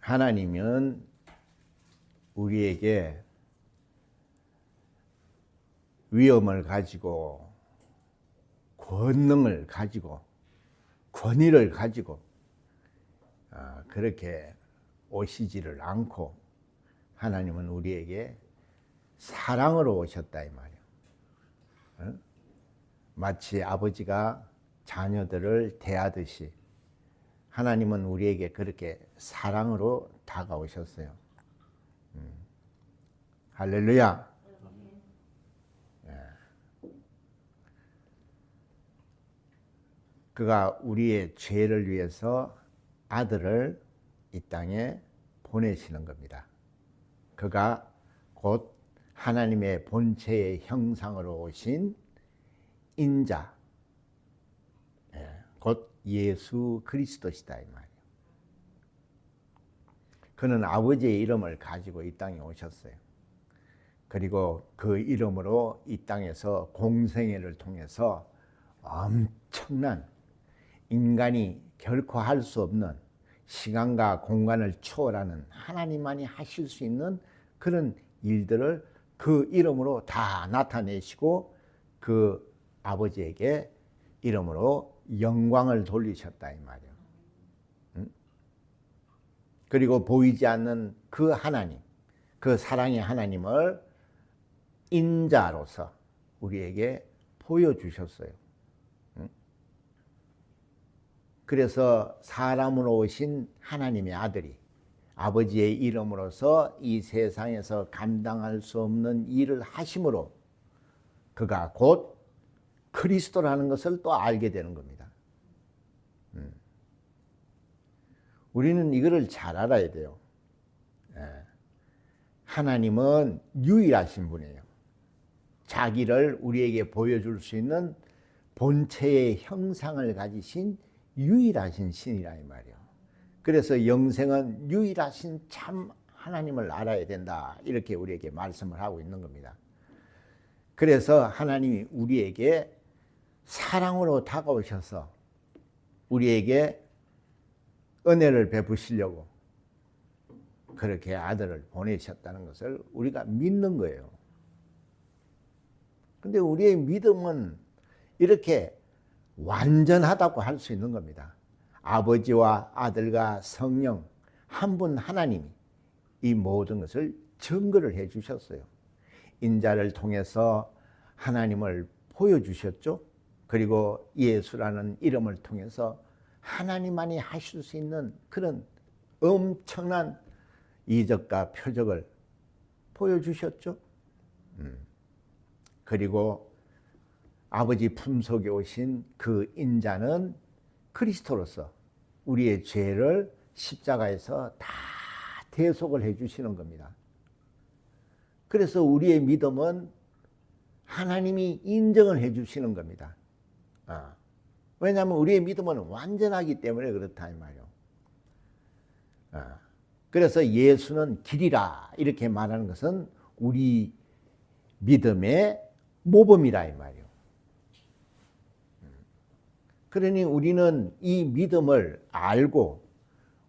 하나님은 우리에게 위엄을 가지고 권능을 가지고 권위를 가지고 그렇게 오시지를 않고 하나님은 우리에게 사랑으로 오셨다 이 말이에요. 마치 아버지가 자녀들을 대하듯이 하나님은 우리에게 그렇게 사랑으로 다가오셨어요. 할렐루야. 그가 우리의 죄를 위해서 아들을 이 땅에 보내시는 겁니다. 그가 곧 하나님의 본체의 형상으로 오신 인자, 곧 예수 그리스도시다 이 말이에요. 그는 아버지의 이름을 가지고 이 땅에 오셨어요. 그리고 그 이름으로 이 땅에서 공생애를 통해서 엄청난 인간이 결코 할 수 없는 시간과 공간을 초월하는 하나님만이 하실 수 있는 그런 일들을 그 이름으로 다 나타내시고 그 아버지에게 이름으로 영광을 돌리셨다 이 말이에요. 그리고 보이지 않는 그 하나님, 그 사랑의 하나님을 인자로서 우리에게 보여주셨어요. 그래서 사람으로 오신 하나님의 아들이 아버지의 이름으로서 이 세상에서 감당할 수 없는 일을 하심으로 그가 곧 그리스도라는 것을 또 알게 되는 겁니다. 우리는 이거를 잘 알아야 돼요. 하나님은 유일하신 분이에요. 자기를 우리에게 보여줄 수 있는 본체의 형상을 가지신 유일하신 신이라 이 말이에요. 그래서 영생은 유일하신 참 하나님을 알아야 된다. 이렇게 우리에게 말씀을 하고 있는 겁니다. 그래서 하나님이 우리에게 사랑으로 다가오셔서 우리에게 은혜를 베푸시려고 그렇게 아들을 보내셨다는 것을 우리가 믿는 거예요. 근데 우리의 믿음은 이렇게 완전하다고 할 수 있는 겁니다. 아버지와 아들과 성령 한 분 하나님이 이 모든 것을 증거를 해 주셨어요. 인자를 통해서 하나님을 보여주셨죠. 그리고 예수라는 이름을 통해서 하나님만이 하실 수 있는 그런 엄청난 이적과 표적을 보여주셨죠. 그리고 아버지 품속에 오신 그 인자는 그리스도로서 우리의 죄를 십자가에서 다 대속을 해 주시는 겁니다. 그래서 우리의 믿음은 하나님이 인정을 해 주시는 겁니다. 왜냐하면 우리의 믿음은 완전하기 때문에 그렇다 이 말이에요. 그래서 예수는 길이라 이렇게 말하는 것은 우리 믿음의 모범이라 이 말이에요. 그러니 우리는 이 믿음을 알고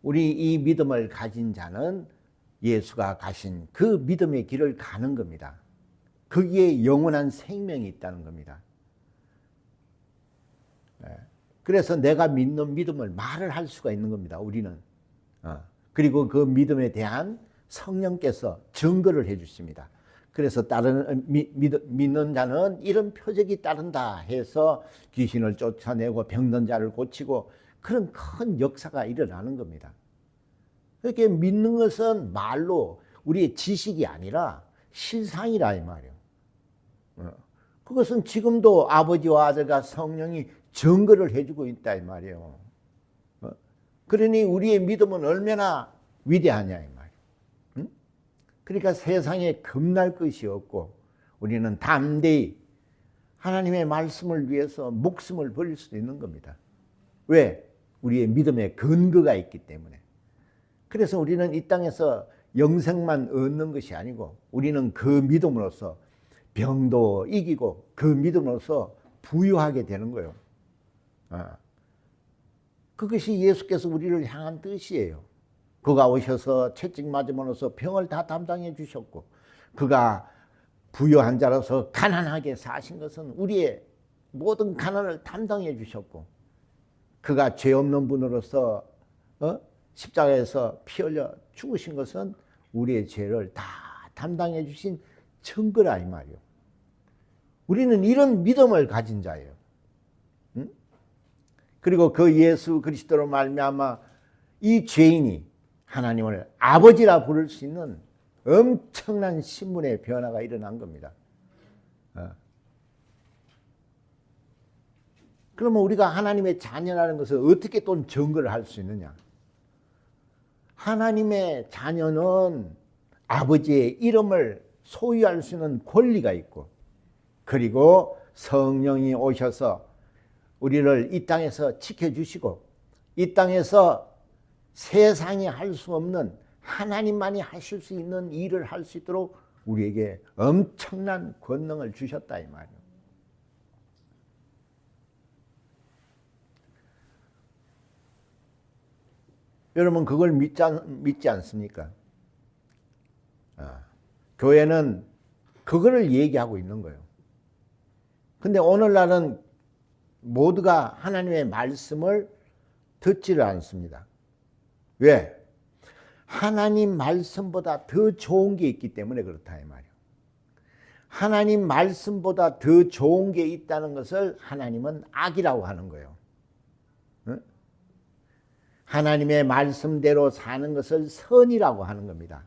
우리 이 믿음을 가진 자는 예수가 가신 그 믿음의 길을 가는 겁니다. 거기에 영원한 생명이 있다는 겁니다. 그래서 내가 믿는 믿음을 말을 할 수가 있는 겁니다. 우리는. 그리고 그 믿음에 대한 성령께서 증거를 해 주십니다. 그래서 믿는 자는 이런 표적이 따른다 해서 귀신을 쫓아내고 병든 자를 고치고 그런 큰 역사가 일어나는 겁니다. 그렇게 믿는 것은 말로 우리의 지식이 아니라 실상이라 이 말이에요. 그것은 지금도 아버지와 아들과 성령이 증거를 해주고 있다 이 말이에요. 그러니 우리의 믿음은 얼마나 위대하냐 이 말이에요. 그러니까 세상에 겁날 것이 없고 우리는 담대히 하나님의 말씀을 위해서 목숨을 버릴 수도 있는 겁니다. 왜? 우리의 믿음의 근거가 있기 때문에. 그래서 우리는 이 땅에서 영생만 얻는 것이 아니고 우리는 그 믿음으로써 병도 이기고 그 믿음으로써 부유하게 되는 거예요. 그것이 예수께서 우리를 향한 뜻이에요. 그가 오셔서 채찍 맞음으로써 병을 다 담당해 주셨고, 그가 부유한 자로서 가난하게 사신 것은 우리의 모든 가난을 담당해 주셨고, 그가 죄 없는 분으로서 십자가에서 피 흘려 죽으신 것은 우리의 죄를 다 담당해 주신 증거라 이 말이요. 우리는 이런 믿음을 가진 자예요. 응? 그리고 그 예수 그리스도로 말미암아 이 죄인이 하나님을 아버지라 부를 수 있는 엄청난 신분의 변화가 일어난 겁니다. 그러면 우리가 하나님의 자녀라는 것을 어떻게 또 증거를 할 수 있느냐? 하나님의 자녀는 아버지의 이름을 소유할 수 있는 권리가 있고, 그리고 성령이 오셔서 우리를 이 땅에서 지켜주시고, 이 땅에서 세상이 할 수 없는 하나님만이 하실 수 있는 일을 할 수 있도록 우리에게 엄청난 권능을 주셨다 이 말이에요. 여러분 그걸 믿지 않습니까? 교회는 그거를 얘기하고 있는 거예요. 근데 오늘날은 모두가 하나님의 말씀을 듣지를 않습니다. 왜? 하나님 말씀보다 더 좋은 게 있기 때문에 그렇다 이 말이에요. 하나님 말씀보다 더 좋은 게 있다는 것을 하나님은 악이라고 하는 거예요. 하나님의 말씀대로 사는 것을 선이라고 하는 겁니다.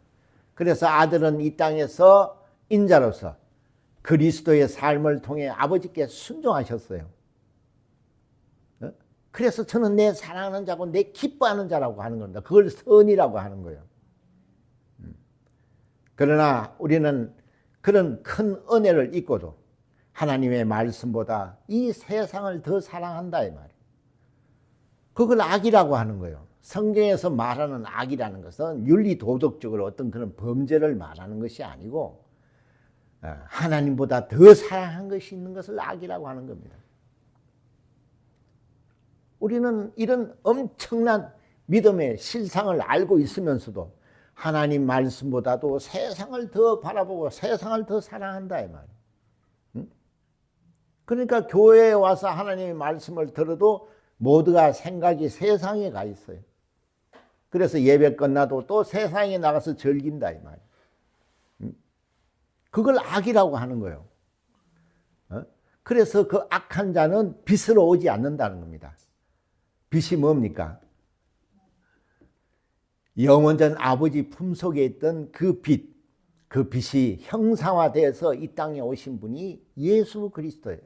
그래서 아들은 이 땅에서 인자로서 그리스도의 삶을 통해 아버지께 순종하셨어요. 그래서 저는 내 사랑하는 자고 내 기뻐하는 자라고 하는 겁니다. 그걸 선이라고 하는 거예요. 그러나 우리는 그런 큰 은혜를 잊고도 하나님의 말씀보다 이 세상을 더 사랑한다 이 말이에요. 그걸 악이라고 하는 거예요. 성경에서 말하는 악이라는 것은 윤리 도덕적으로 어떤 그런 범죄를 말하는 것이 아니고 하나님보다 더 사랑한 것이 있는 것을 악이라고 하는 겁니다. 우리는 이런 엄청난 믿음의 실상을 알고 있으면서도 하나님 말씀보다도 세상을 더 바라보고 세상을 더 사랑한다 이 말이에요. 그러니까 교회에 와서 하나님의 말씀을 들어도 모두가 생각이 세상에 가 있어요. 그래서 예배 끝나도 또 세상에 나가서 즐긴다 이 말이에요. 그걸 악이라고 하는 거예요. 그래서 그 악한 자는 빛으로 오지 않는다는 겁니다. 빛이 뭡니까? 영원전 아버지 품속에 있던 그 빛, 그 빛이 형상화되어서 이 땅에 오신 분이 예수 그리스도예요.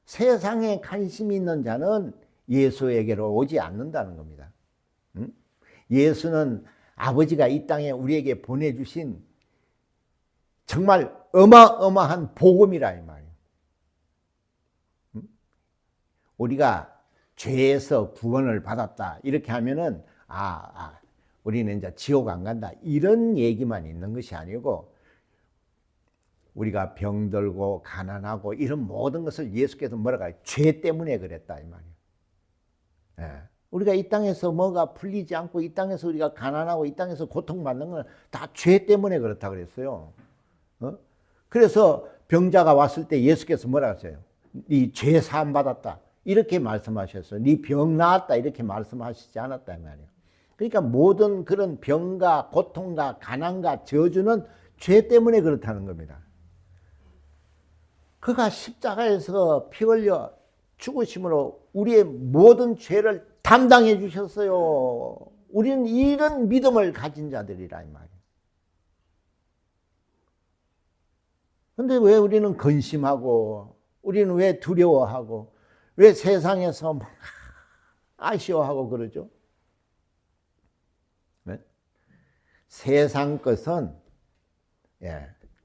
세상에 관심이 있는 자는 예수에게로 오지 않는다는 겁니다. 예수는 아버지가 이 땅에 우리에게 보내주신 정말 어마어마한 복음이라 이 말이에요. 우리가 죄에서 구원을 받았다 이렇게 하면은 우리는 이제 지옥 안 간다 이런 얘기만 있는 것이 아니고, 우리가 병들고 가난하고 이런 모든 것을 예수께서 뭐라고 해요? 죄 때문에 그랬다 이 말이에요. 우리가 이 땅에서 뭐가 풀리지 않고 이 땅에서 우리가 가난하고 이 땅에서 고통받는 건 다 죄 때문에 그렇다 그랬어요. 그래서 병자가 왔을 때 예수께서 뭐라고 하세요? 네 죄 사함 받았다 이렇게 말씀하셨어요. 네 병 나았다 이렇게 말씀하시지 않았다 이 말이에요. 그러니까 모든 그런 병과 고통과 가난과 저주는 죄 때문에 그렇다는 겁니다. 그가 십자가에서 피 흘려 죽으심으로 우리의 모든 죄를 담당해 주셨어요. 우리는 이런 믿음을 가진 자들이라 이 말이에요. 그런데 왜 우리는 근심하고, 우리는 왜 두려워하고, 왜 세상에서 막 아쉬워하고 그러죠? 네? 세상 것은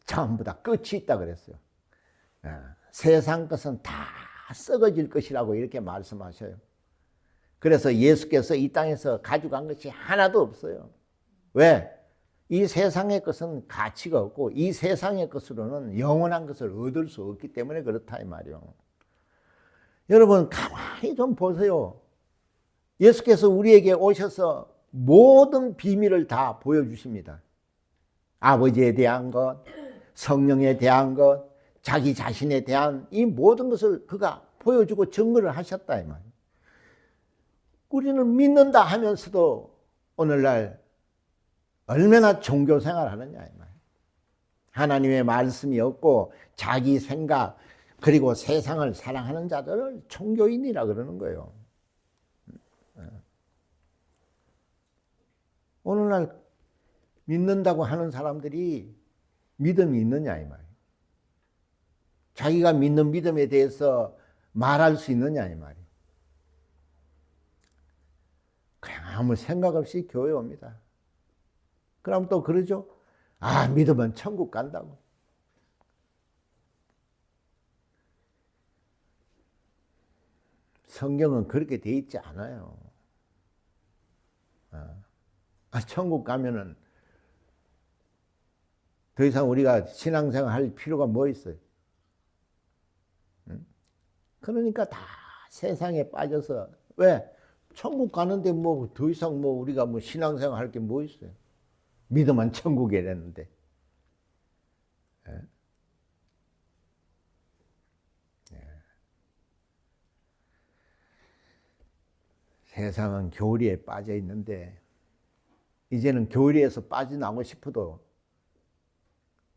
전부 다 끝이 있다 그랬어요. 세상 것은 다 썩어질 것이라고 이렇게 말씀하셔요. 그래서 예수께서 이 땅에서 가져간 것이 하나도 없어요. 왜? 이 세상의 것은 가치가 없고 이 세상의 것으로는 영원한 것을 얻을 수 없기 때문에 그렇다 이 말이에요. 여러분 가만히 좀 보세요. 예수께서 우리에게 오셔서 모든 비밀을 다 보여주십니다. 아버지에 대한 것, 성령에 대한 것, 자기 자신에 대한 이 모든 것을 그가 보여주고 증거를 하셨다 이 말이에요. 우리는 믿는다 하면서도 오늘날 얼마나 종교 생활하느냐 이 말이에요. 하나님의 말씀이 없고 자기 생각 그리고 세상을 사랑하는 자들을 종교인이라 그러는 거예요. 오늘날 믿는다고 하는 사람들이 믿음이 있느냐 이 말이에요. 자기가 믿는 믿음에 대해서 말할 수 있느냐 이 말이에요. 그냥 아무 생각 없이 교회 옵니다. 그럼 또 그러죠. 아, 믿으면 천국 간다고. 성경은 그렇게 돼 있지 않아요. 천국 가면은 더 이상 우리가 신앙생활 할 필요가 뭐 있어요? 그러니까 다 세상에 빠져서 왜? 천국 가는데 뭐 더 이상 뭐 우리가 뭐 신앙생활 할 게 뭐 있어요? 믿으면 천국이랬는데. 세상은 교리에 빠져 있는데 이제는 교리에서 빠져나오고 싶어도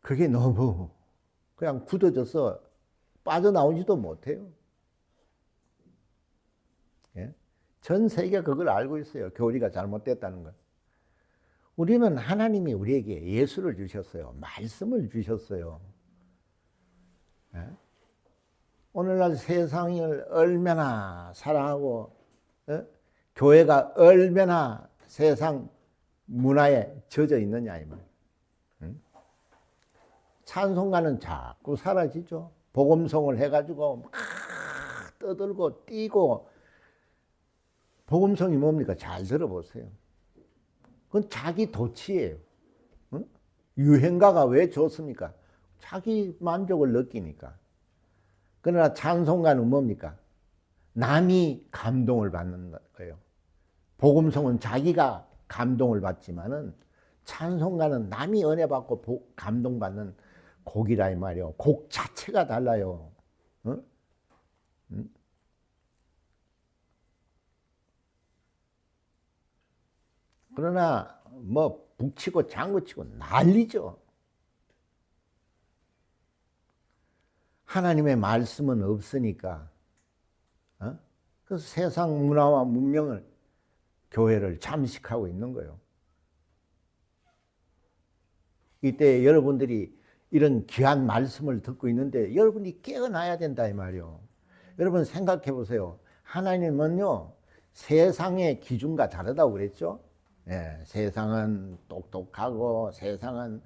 그게 너무 그냥 굳어져서 빠져나오지도 못해요. 예? 전 세계가 그걸 알고 있어요. 교리가 잘못됐다는 걸. 우리는 하나님이 우리에게 예수를 주셨어요. 말씀을 주셨어요. 예? 오늘날 세상을 얼마나 사랑하고 교회가 얼마나 세상 문화에 젖어 있느냐 이 말이에요. 찬송가는 자꾸 사라지죠. 복음송을 해가지고 막 떠들고 뛰고. 복음송이 뭡니까? 잘 들어보세요. 그건 자기 도취예요. 응? 유행가가 왜 좋습니까? 자기 만족을 느끼니까. 그러나 찬송가는 뭡니까? 남이 감동을 받는 거예요. 복음송은 자기가 감동을 받지만은 찬송가는 남이 은혜 받고 감동받는 곡이라 이 말이에요. 곡 자체가 달라요. 응? 응? 그러나 뭐 북치고 장구치고 난리죠. 하나님의 말씀은 없으니까 그래서 세상 문화와 문명을 교회를 잠식하고 있는 거예요. 이때 여러분들이 이런 귀한 말씀을 듣고 있는데 여러분이 깨어나야 된다 이 말이에요. 여러분 생각해 보세요. 하나님은요 세상의 기준과 다르다고 그랬죠. 예, 세상은 똑똑하고 세상은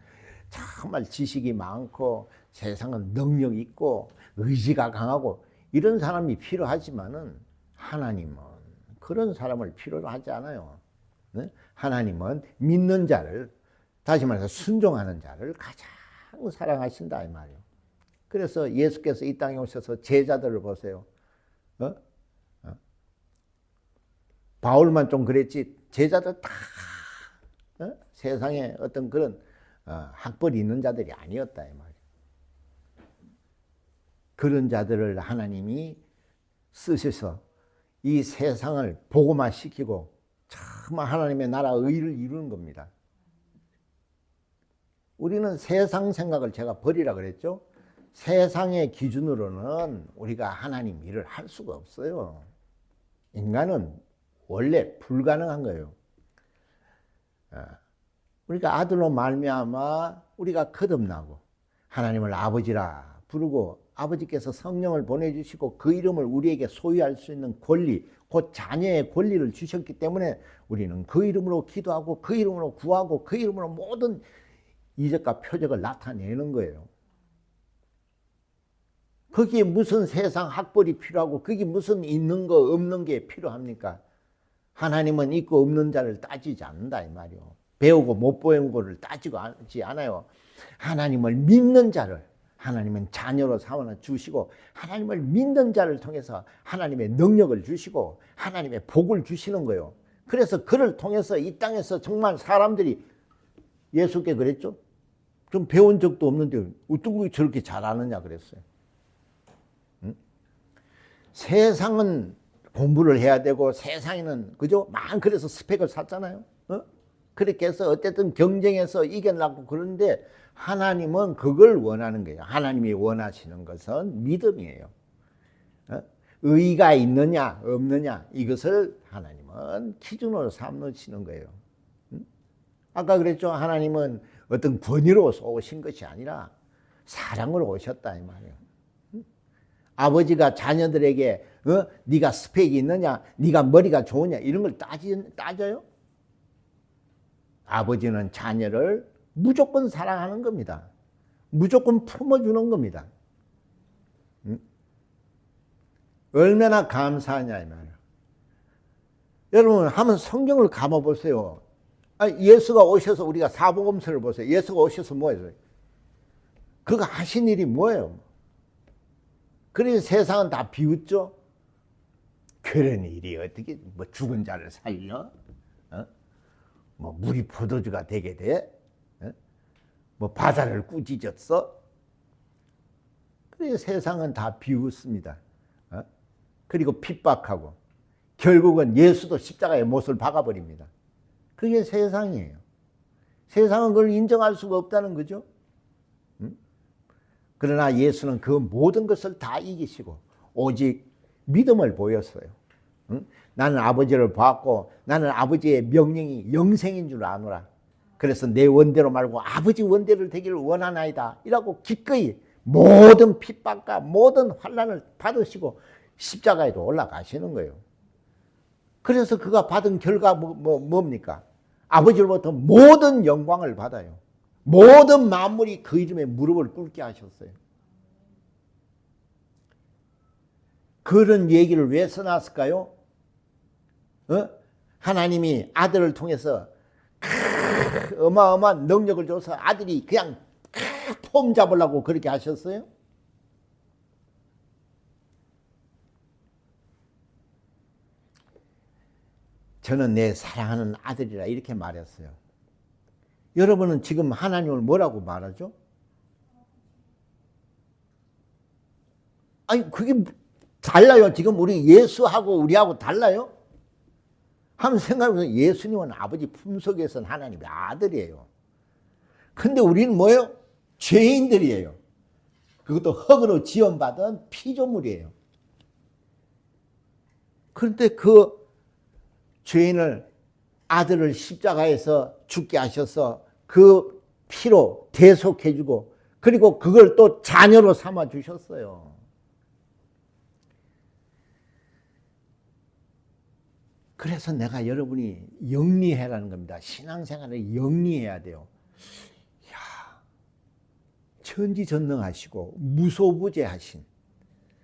정말 지식이 많고 세상은 능력 있고 의지가 강하고 이런 사람이 필요하지만은 하나님은 그런 사람을 필요로 하지 않아요. 네? 하나님은 믿는 자를 다시 말해서 순종하는 자를 가장 사랑하신다 이 말이에요. 그래서 예수께서 이 땅에 오셔서 제자들을 보세요. 바울만 좀 그랬지 제자들 다 세상에 어떤 그런 학벌이 있는 자들이 아니었다 이 말이에요. 그런 자들을 하나님이 쓰셔서 이 세상을 복음화시키고 참 하나님의 나라 의를 이루는 겁니다. 우리는 세상 생각을 제가 버리라 그랬죠. 세상의 기준으로는 우리가 하나님 일을 할 수가 없어요. 인간은 원래 불가능한 거예요. 우리가 아들로 말미암아 우리가 거듭나고 하나님을 아버지라 부르고 아버지께서 성령을 보내주시고 그 이름을 우리에게 소유할 수 있는 권리, 곧 자녀의 권리를 주셨기 때문에 우리는 그 이름으로 기도하고 그 이름으로 구하고 그 이름으로 모든 이적과 표적을 나타내는 거예요. 거기에 무슨 세상 학벌이 필요하고 거기에 무슨 있는 거 없는 게 필요합니까? 하나님은 있고 없는 자를 따지지 않는다 이 말이요. 배우고 못 배운 거를 따지고 하지 않아요. 하나님을 믿는 자를 하나님은 자녀로 삼아 주시고 하나님을 믿는 자를 통해서 하나님의 능력을 주시고 하나님의 복을 주시는 거예요. 그래서 그를 통해서 이 땅에서 정말 사람들이 예수께 그랬죠. 좀 배운 적도 없는데 어떻게 저렇게 잘하느냐 그랬어요. 응? 세상은 공부를 해야 되고 세상에는 그죠? 그래서 스펙을 샀잖아요. 어? 그렇게 해서 어쨌든 경쟁해서 이겨나고 그런데 하나님은 그걸 원하는 거예요. 하나님이 원하시는 것은 믿음이에요. 어? 의가 있느냐 없느냐 이것을 하나님은 기준으로 삼으시는 거예요. 응? 아까 그랬죠. 하나님은 어떤 권위로 오신 것이 아니라 사랑으로 오셨다 이 말이에요. 응? 아버지가 자녀들에게 네가 스펙이 있느냐 네가 머리가 좋으냐 이런 걸 따져요? 아버지는 자녀를 무조건 사랑하는 겁니다. 무조건 품어주는 겁니다. 응? 얼마나 감사하냐 이 말이에요. 여러분 한번 성경을 감아보세요. 예수가 오셔서 우리가 사복음서를 보세요. 예수가 오셔서 뭐예요? 그가 하신 일이 뭐예요? 그래서 세상은 다 비웃죠. 그런 일이 어떻게 뭐 죽은 자를 살려? 뭐 물이 포도주가 되게 돼? 뭐 바다를 꾸짖었어? 그래서 세상은 다 비웃습니다. 그리고 핍박하고 결국은 예수도 십자가에 못을 박아버립니다. 그게 세상이에요. 세상은 그걸 인정할 수가 없다는 거죠. 그러나 예수는 그 모든 것을 다 이기시고 오직 믿음을 보였어요. 나는 아버지를 봤고 나는 아버지의 명령이 영생인 줄 아노라. 그래서 내 원대로 말고 아버지 원대로 되기를 원하나이다. 이라고 기꺼이 모든 핍박과 모든 환난을 받으시고 십자가에도 올라가시는 거예요. 그래서 그가 받은 결과 뭡니까? 아버지로부터 모든 영광을 받아요. 모든 만물이 그 이름에 무릎을 꿇게 하셨어요. 그런 얘기를 왜 써놨을까요? 하나님이 아들을 통해서 어마어마한 능력을 줘서 아들이 그냥 폼 잡으려고 그렇게 하셨어요? 저는 내 사랑하는 아들이라 이렇게 말했어요. 여러분은 지금 하나님을 뭐라고 말하죠? 아니 그게 달라요. 지금 우리 예수하고 우리하고 달라요? 한번 생각해보세요. 예수님은 아버지 품속에선 하나님의 아들이에요. 근데 우리는 뭐예요? 죄인들이에요. 그것도 흙으로 지원받은 피조물이에요. 그런데 그 죄인을 아들을 십자가에서 죽게 하셔서 그 피로 대속해주고 그리고 그걸 또 자녀로 삼아 주셨어요. 그래서 내가 여러분이 영리해라는 겁니다. 신앙생활을 영리해야 돼요. 야, 천지전능하시고 무소부재하신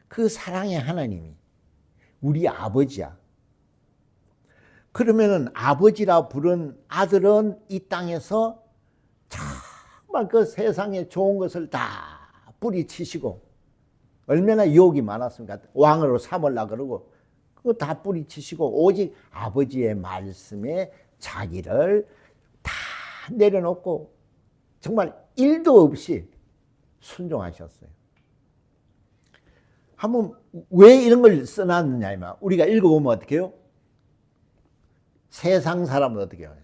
그 사랑의 하나님이 우리 아버지야. 그러면은 아버지라 부른 아들은 이 땅에서 정말 그 세상에 좋은 것을 다 뿌리치시고 얼마나 유혹이 많았습니까? 왕으로 삼으려고 그러고 그거 다 뿌리치시고 오직 아버지의 말씀에 자기를 다 내려놓고 정말 일도 없이 순종하셨어요. 한번 왜 이런 걸 써놨느냐 우리가 읽어보면 어떻게 해요? 세상 사람은 어떻게 해요?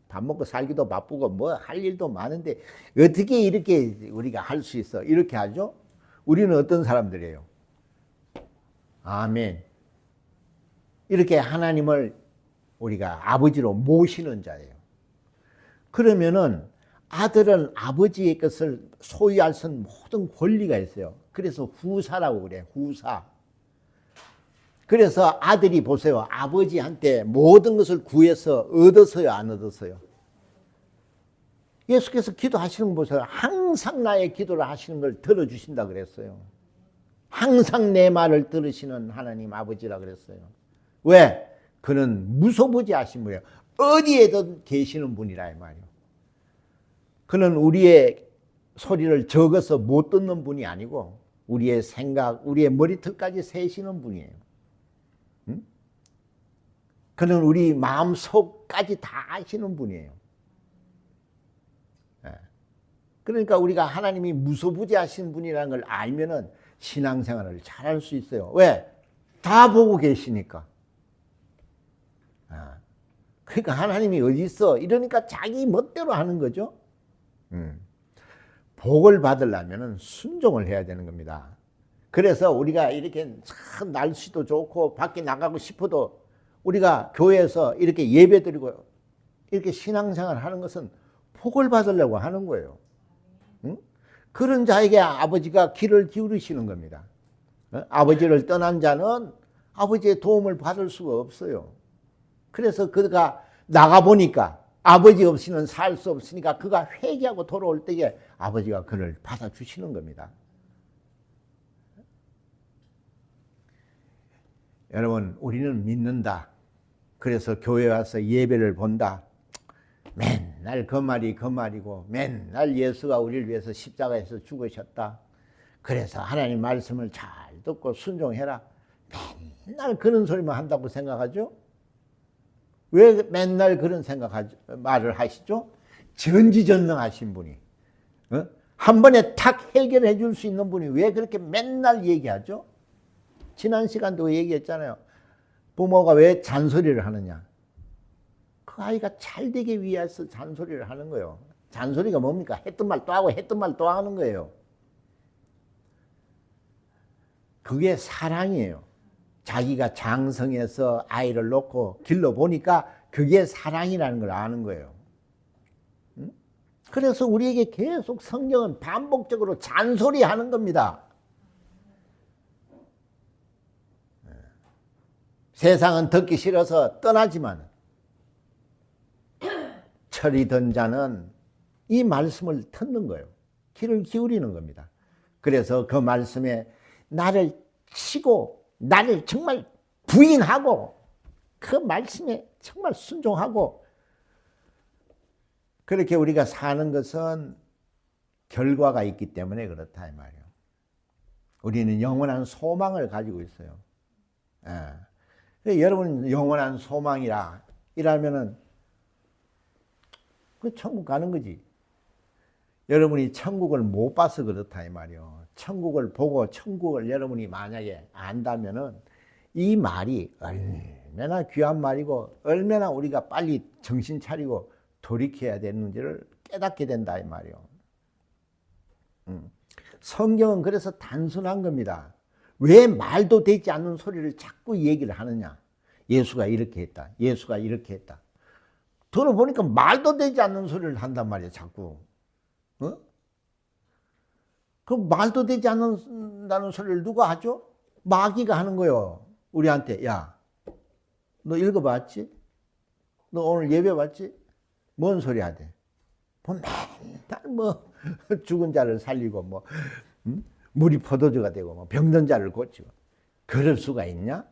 밥 먹고 살기도 바쁘고 뭐 할 일도 많은데 어떻게 이렇게 우리가 할 수 있어? 이렇게 하죠? 우리는 어떤 사람들이에요? 아멘. 이렇게 하나님을 우리가 아버지로 모시는 자예요. 그러면은 아들은 아버지의 것을 소유할 수 있는 모든 권리가 있어요. 그래서 후사라고 그래요. 후사. 그래서 아들이 보세요. 아버지한테 모든 것을 구해서 얻었어요? 안 얻었어요? 예수께서 기도하시는 거 보세요. 항상 나의 기도를 하시는 걸 들어주신다 그랬어요. 항상 내 말을 들으시는 하나님 아버지라 그랬어요. 왜? 그는 무소부재하신 분이에요. 어디에든 계시는 분이라 이 말이에요. 그는 우리의 소리를 적어서 못 듣는 분이 아니고 우리의 생각, 우리의 머리털까지 세시는 분이에요. 그는 우리 마음속까지 다 아시는 분이에요. 그러니까 우리가 하나님이 무소부재하신 분이라는 걸 알면은 신앙생활을 잘할 수 있어요. 왜? 다 보고 계시니까. 그러니까 하나님이 어디 있어? 이러니까 자기 멋대로 하는 거죠. 복을 받으려면 순종을 해야 되는 겁니다. 그래서 우리가 이렇게 참 날씨도 좋고 밖에 나가고 싶어도 우리가 교회에서 이렇게 예배드리고 이렇게 신앙생활 하는 것은 복을 받으려고 하는 거예요. 그런 자에게 아버지가 귀를 기울이시는 겁니다. 아버지를 떠난 자는 아버지의 도움을 받을 수가 없어요. 그래서 그가 나가보니까 아버지 없이는 살 수 없으니까 그가 회개하고 돌아올 때에 아버지가 그를 받아주시는 겁니다. 여러분, 우리는 믿는다. 그래서 교회 와서 예배를 본다. 맨날 그 말이 그 말이고 맨날 예수가 우리를 위해서 십자가에서 죽으셨다. 그래서 하나님 말씀을 잘 듣고 순종해라. 맨날 그런 소리만 한다고 생각하죠? 왜 맨날 그런 말을 하시죠? 전지전능하신 분이, 한 번에 탁 해결해 줄 수 있는 분이 왜 그렇게 맨날 얘기하죠? 지난 시간도 얘기했잖아요. 부모가 왜 잔소리를 하느냐? 그 아이가 잘 되기 위해서 잔소리를 하는 거예요. 잔소리가 뭡니까? 했던 말 또 하고 했던 말 또 하는 거예요. 그게 사랑이에요. 자기가 장성해서 아이를 놓고 길러보니까 그게 사랑이라는 걸 아는 거예요. 그래서 우리에게 계속 성경은 반복적으로 잔소리하는 겁니다. 세상은 듣기 싫어서 떠나지만 철이 든 자는 이 말씀을 듣는 거예요. 귀를 기울이는 겁니다. 그래서 그 말씀에 나를 치고 나를 정말 부인하고 그 말씀에 정말 순종하고 그렇게 우리가 사는 것은 결과가 있기 때문에 그렇다 이 말이에요. 우리는 영원한 소망을 가지고 있어요. 여러분 영원한 소망이라 이라면은 그 천국 가는 거지. 여러분이 천국을 못 봐서 그렇다 이 말이에요. 천국을 보고 천국을 여러분이 만약에 안다면은 이 말이 얼마나 귀한 말이고 얼마나 우리가 빨리 정신 차리고 돌이켜야 되는지를 깨닫게 된다 이 말이에요. 성경은 그래서 단순한 겁니다. 왜 말도 되지 않는 소리를 자꾸 얘기를 하느냐? 예수가 이렇게 했다. 예수가 이렇게 했다. 들어보니까 말도 되지 않는 소리를 한단 말이에요. 자꾸. 그 말도 되지 않는다는 소리를 누가 하죠? 마귀가 하는 거예요. 우리한테. 야, 너 읽어봤지? 너 오늘 예배 봤지? 뭔 소리 하대? 맨날 뭐 죽은 자를 살리고 뭐 물이 포도주가 되고 뭐 병든 자를 고치고 그럴 수가 있냐?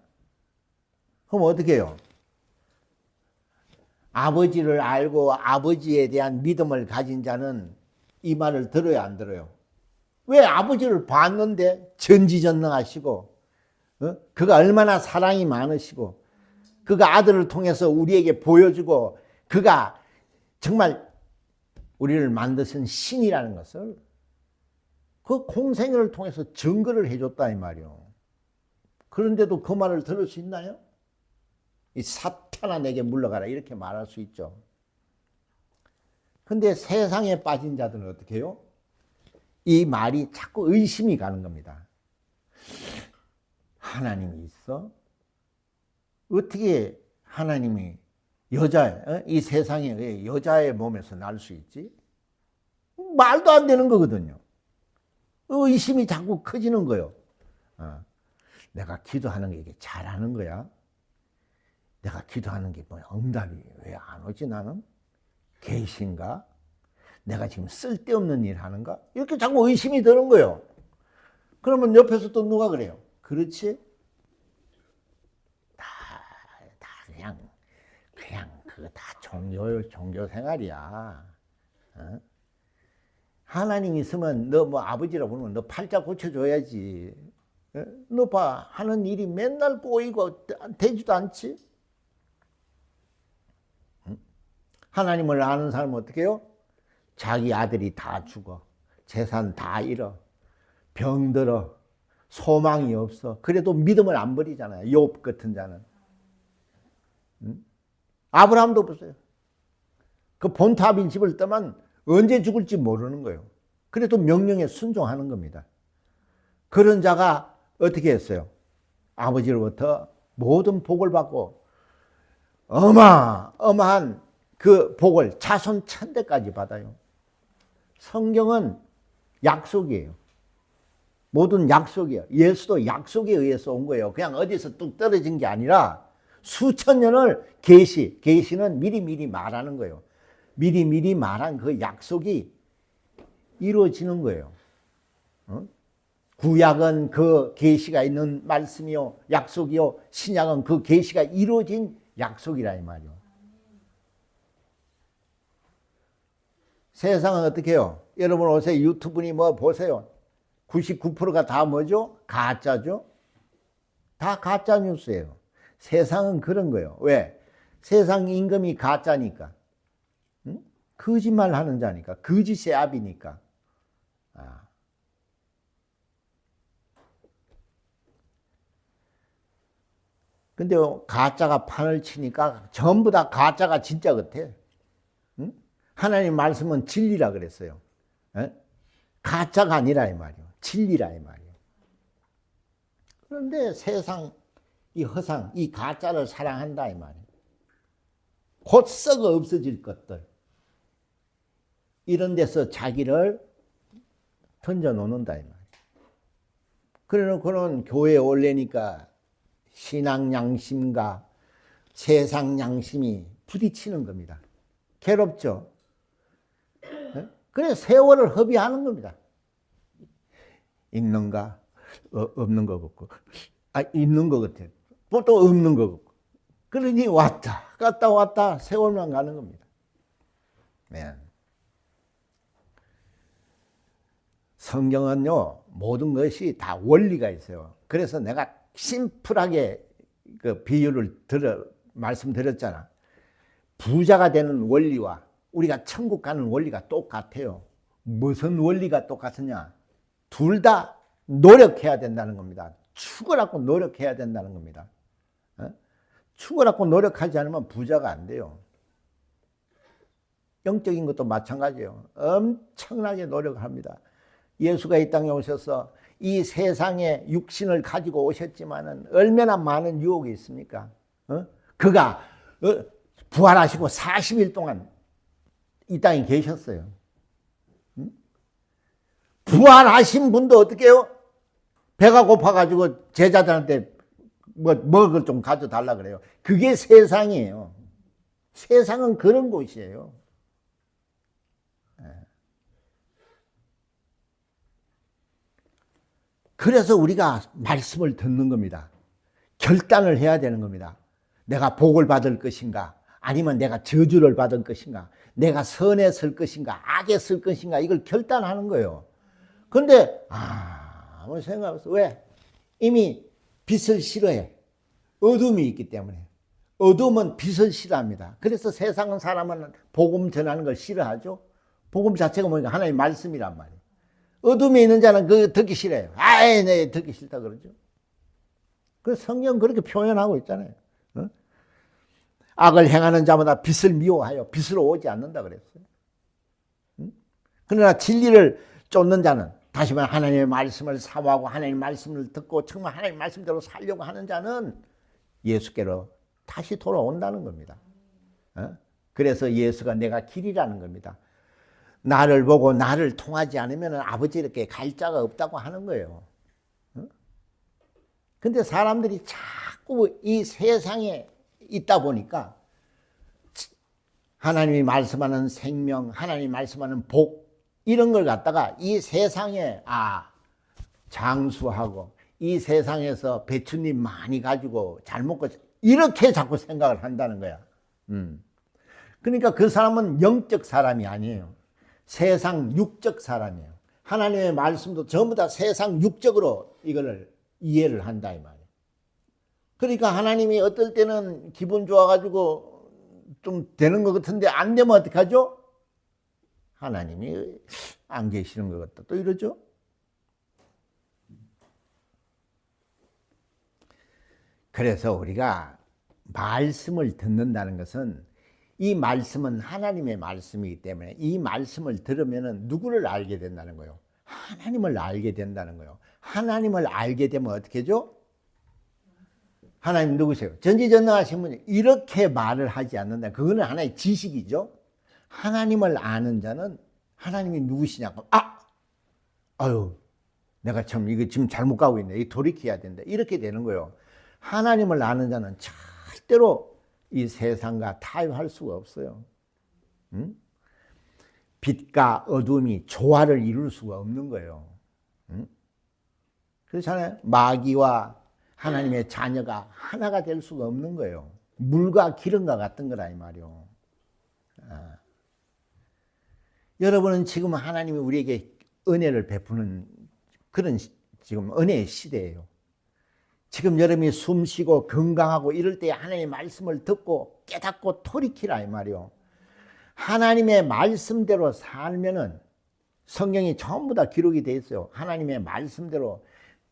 그럼 어떻게 해요? 아버지를 알고 아버지에 대한 믿음을 가진 자는 이 말을 들어야 안 들어요? 왜 아버지를 봤는데 전지전능하시고 그가 얼마나 사랑이 많으시고 그가 아들을 통해서 우리에게 보여주고 그가 정말 우리를 만드신 신이라는 것을 그 공생애를 통해서 증거를 해줬다 이 말이요. 그런데도 그 말을 들을 수 있나요? 이 사탄아 내게 물러가라 이렇게 말할 수 있죠. 근데 세상에 빠진 자들은 어떻게 해요? 이 말이 자꾸 의심이 가는 겁니다. 하나님이 있어? 어떻게 하나님이 이 세상에 여자의 몸에서 날 수 있지? 말도 안 되는 거거든요. 의심이 자꾸 커지는 거예요. 내가 기도하는 게 이게 잘하는 거야? 내가 기도하는 게 뭐야? 응답이 왜 안 오지 나는? 개신가? 내가 지금 쓸데없는 일 하는가? 이렇게 자꾸 의심이 드는 거예요. 그러면 옆에서 또 누가 그래요? 그렇지? 다 그냥 그거 다 종교 생활이야. 하나님 있으면 너 뭐 아버지라고 부르면 너 팔자 고쳐줘야지. 너 봐 하는 일이 맨날 꼬이고 되지도 않지? 하나님을 아는 사람은 어떻게 해요? 자기 아들이 다 죽어. 재산 다 잃어. 병들어. 소망이 없어. 그래도 믿음을 안 버리잖아요. 욥 같은 자는. 아브라함도 보세요. 그 본탑인 집을 떠면 언제 죽을지 모르는 거예요. 그래도 명령에 순종하는 겁니다. 그런 자가 어떻게 했어요? 아버지로부터 모든 복을 받고 어마어마한 그 복을 자손 천대까지 받아요. 성경은 약속이에요. 모든 약속이에요. 예수도 약속에 의해서 온 거예요. 그냥 어디서 뚝 떨어진 게 아니라 수천 년을 계시는 미리미리 말하는 거예요. 미리미리 말한 그 약속이 이루어지는 거예요. 구약은 그 계시가 있는 말씀이요 약속이요, 신약은 그 계시가 이루어진 약속이라 이 말이요. 세상은 어떻게 해요? 여러분 오세요. 유튜브니 뭐 보세요. 99%가 다 뭐죠? 가짜죠? 다 가짜 뉴스예요. 세상은 그런 거예요. 왜? 세상 임금이 가짜니까. 응? 거짓말 하는 자니까. 거짓의 압이니까. 근데 가짜가 판을 치니까 전부 다 가짜가 진짜 같아. 응? 하나님 말씀은 진리라 그랬어요. 에? 가짜가 아니라 이 말이요. 진리라 이 말이요. 그런데 세상 이 허상, 이 가짜를 사랑한다 이 말이에요. 곧 썩어 없어질 것들. 이런 데서 자기를 던져 놓는다 이 말이에요. 그래 놓고는 교회에 올래니까 신앙 양심과 세상 양심이 부딪히는 겁니다. 괴롭죠. 그래 세월을 허비하는 겁니다. 있는가? 없는 것 같고. 있는 것 같아. 또 없는 것 같고. 그러니 왔다 갔다 왔다 세월만 가는 겁니다. 네. 성경은요 모든 것이 다 원리가 있어요. 그래서 내가 심플하게 그 비유를 말씀드렸잖아. 부자가 되는 원리와 우리가 천국 가는 원리가 똑같아요. 무슨 원리가 똑같으냐? 둘 다 노력해야 된다는 겁니다. 죽으라고 노력해야 된다는 겁니다. 죽으라고 노력하지 않으면 부자가 안 돼요. 영적인 것도 마찬가지예요. 엄청나게 노력을 합니다. 예수가 이 땅에 오셔서 이 세상에 육신을 가지고 오셨지만은 얼마나 많은 유혹이 있습니까? 그가 부활하시고 40일 동안 이 땅에 계셨어요. 부활하신 분도 어떻게 해요? 배가 고파가지고 제자들한테 먹을 걸 좀 가져달라 그래요. 그게 세상이에요. 세상은 그런 곳이에요. 그래서 우리가 말씀을 듣는 겁니다. 결단을 해야 되는 겁니다. 내가 복을 받을 것인가? 아니면 내가 저주를 받을 것인가? 내가 선에 설 것인가? 악에 설 것인가? 이걸 결단하는 거예요. 그런데 아무 생각 없어. 왜? 이미 빛을 싫어해. 어둠이 있기 때문에. 어둠은 빛을 싫어합니다. 그래서 세상은 사람은 복음 전하는 걸 싫어하죠. 복음 자체가 뭐니까 하나님의 말씀이란 말이에요. 어둠에 있는 자는 그거 듣기 싫어요. 네, 듣기 싫다 그러죠. 그 성경 그렇게 표현하고 있잖아요. 악을 행하는 자마다 빛을 미워하여 빛으로 오지 않는다 그랬어요. 그러나 진리를 쫓는 자는 다시 말해 하나님의 말씀을 사모하고 하나님의 말씀을 듣고 정말 하나님의 말씀대로 살려고 하는 자는 예수께로 다시 돌아온다는 겁니다. 그래서 예수가 내가 길이라는 겁니다. 나를 보고 나를 통하지 않으면 아버지께 갈 자가 없다고 하는 거예요. 근데 사람들이 자꾸 이 세상에 있다 보니까 하나님이 말씀하는 생명, 하나님이 말씀하는 복 이런 걸 갖다가 이 세상에 장수하고 이 세상에서 배추잎 많이 가지고 잘 먹고 이렇게 자꾸 생각을 한다는 거야. 그러니까 그 사람은 영적 사람이 아니에요. 세상 육적 사람이에요. 하나님의 말씀도 전부 다 세상 육적으로 이거를 이해를 한다 이 말이에요. 그러니까 하나님이 어떨 때는 기분 좋아가지고 좀 되는 것 같은데 안 되면 어떡하죠? 하나님이 안 계시는 것 같다. 또 이러죠? 그래서 우리가 말씀을 듣는다는 것은 이 말씀은 하나님의 말씀이기 때문에 이 말씀을 들으면 누구를 알게 된다는 거예요? 하나님을 알게 된다는 거예요. 하나님을 알게 되면 어떻게 하죠? 하나님 누구세요? 전지전능하신 분이 이렇게 말을 하지 않는다. 그거는 하나의 지식이죠. 하나님을 아는 자는 하나님이 누구시냐고. 아유, 내가 참 이거 지금 잘못 가고 있네. 이 돌이켜야 된다. 이렇게 되는 거예요. 하나님을 아는 자는 절대로 이 세상과 타협할 수가 없어요. 응? 빛과 어둠이 조화를 이룰 수가 없는 거예요. 응? 그렇잖아요. 마귀와 하나님의 자녀가 하나가 될 수가 없는 거예요. 물과 기름과 같은 거라 이 말이요. 여러분은 지금 하나님이 우리에게 은혜를 베푸는 그런 지금 은혜의 시대예요. 지금 여러분이 숨쉬고 건강하고 이럴 때 하나님의 말씀을 듣고 깨닫고 돌이키라 이 말이요. 하나님의 말씀대로 살면은 성경이 전부 다 기록이 되어 있어요. 하나님의 말씀대로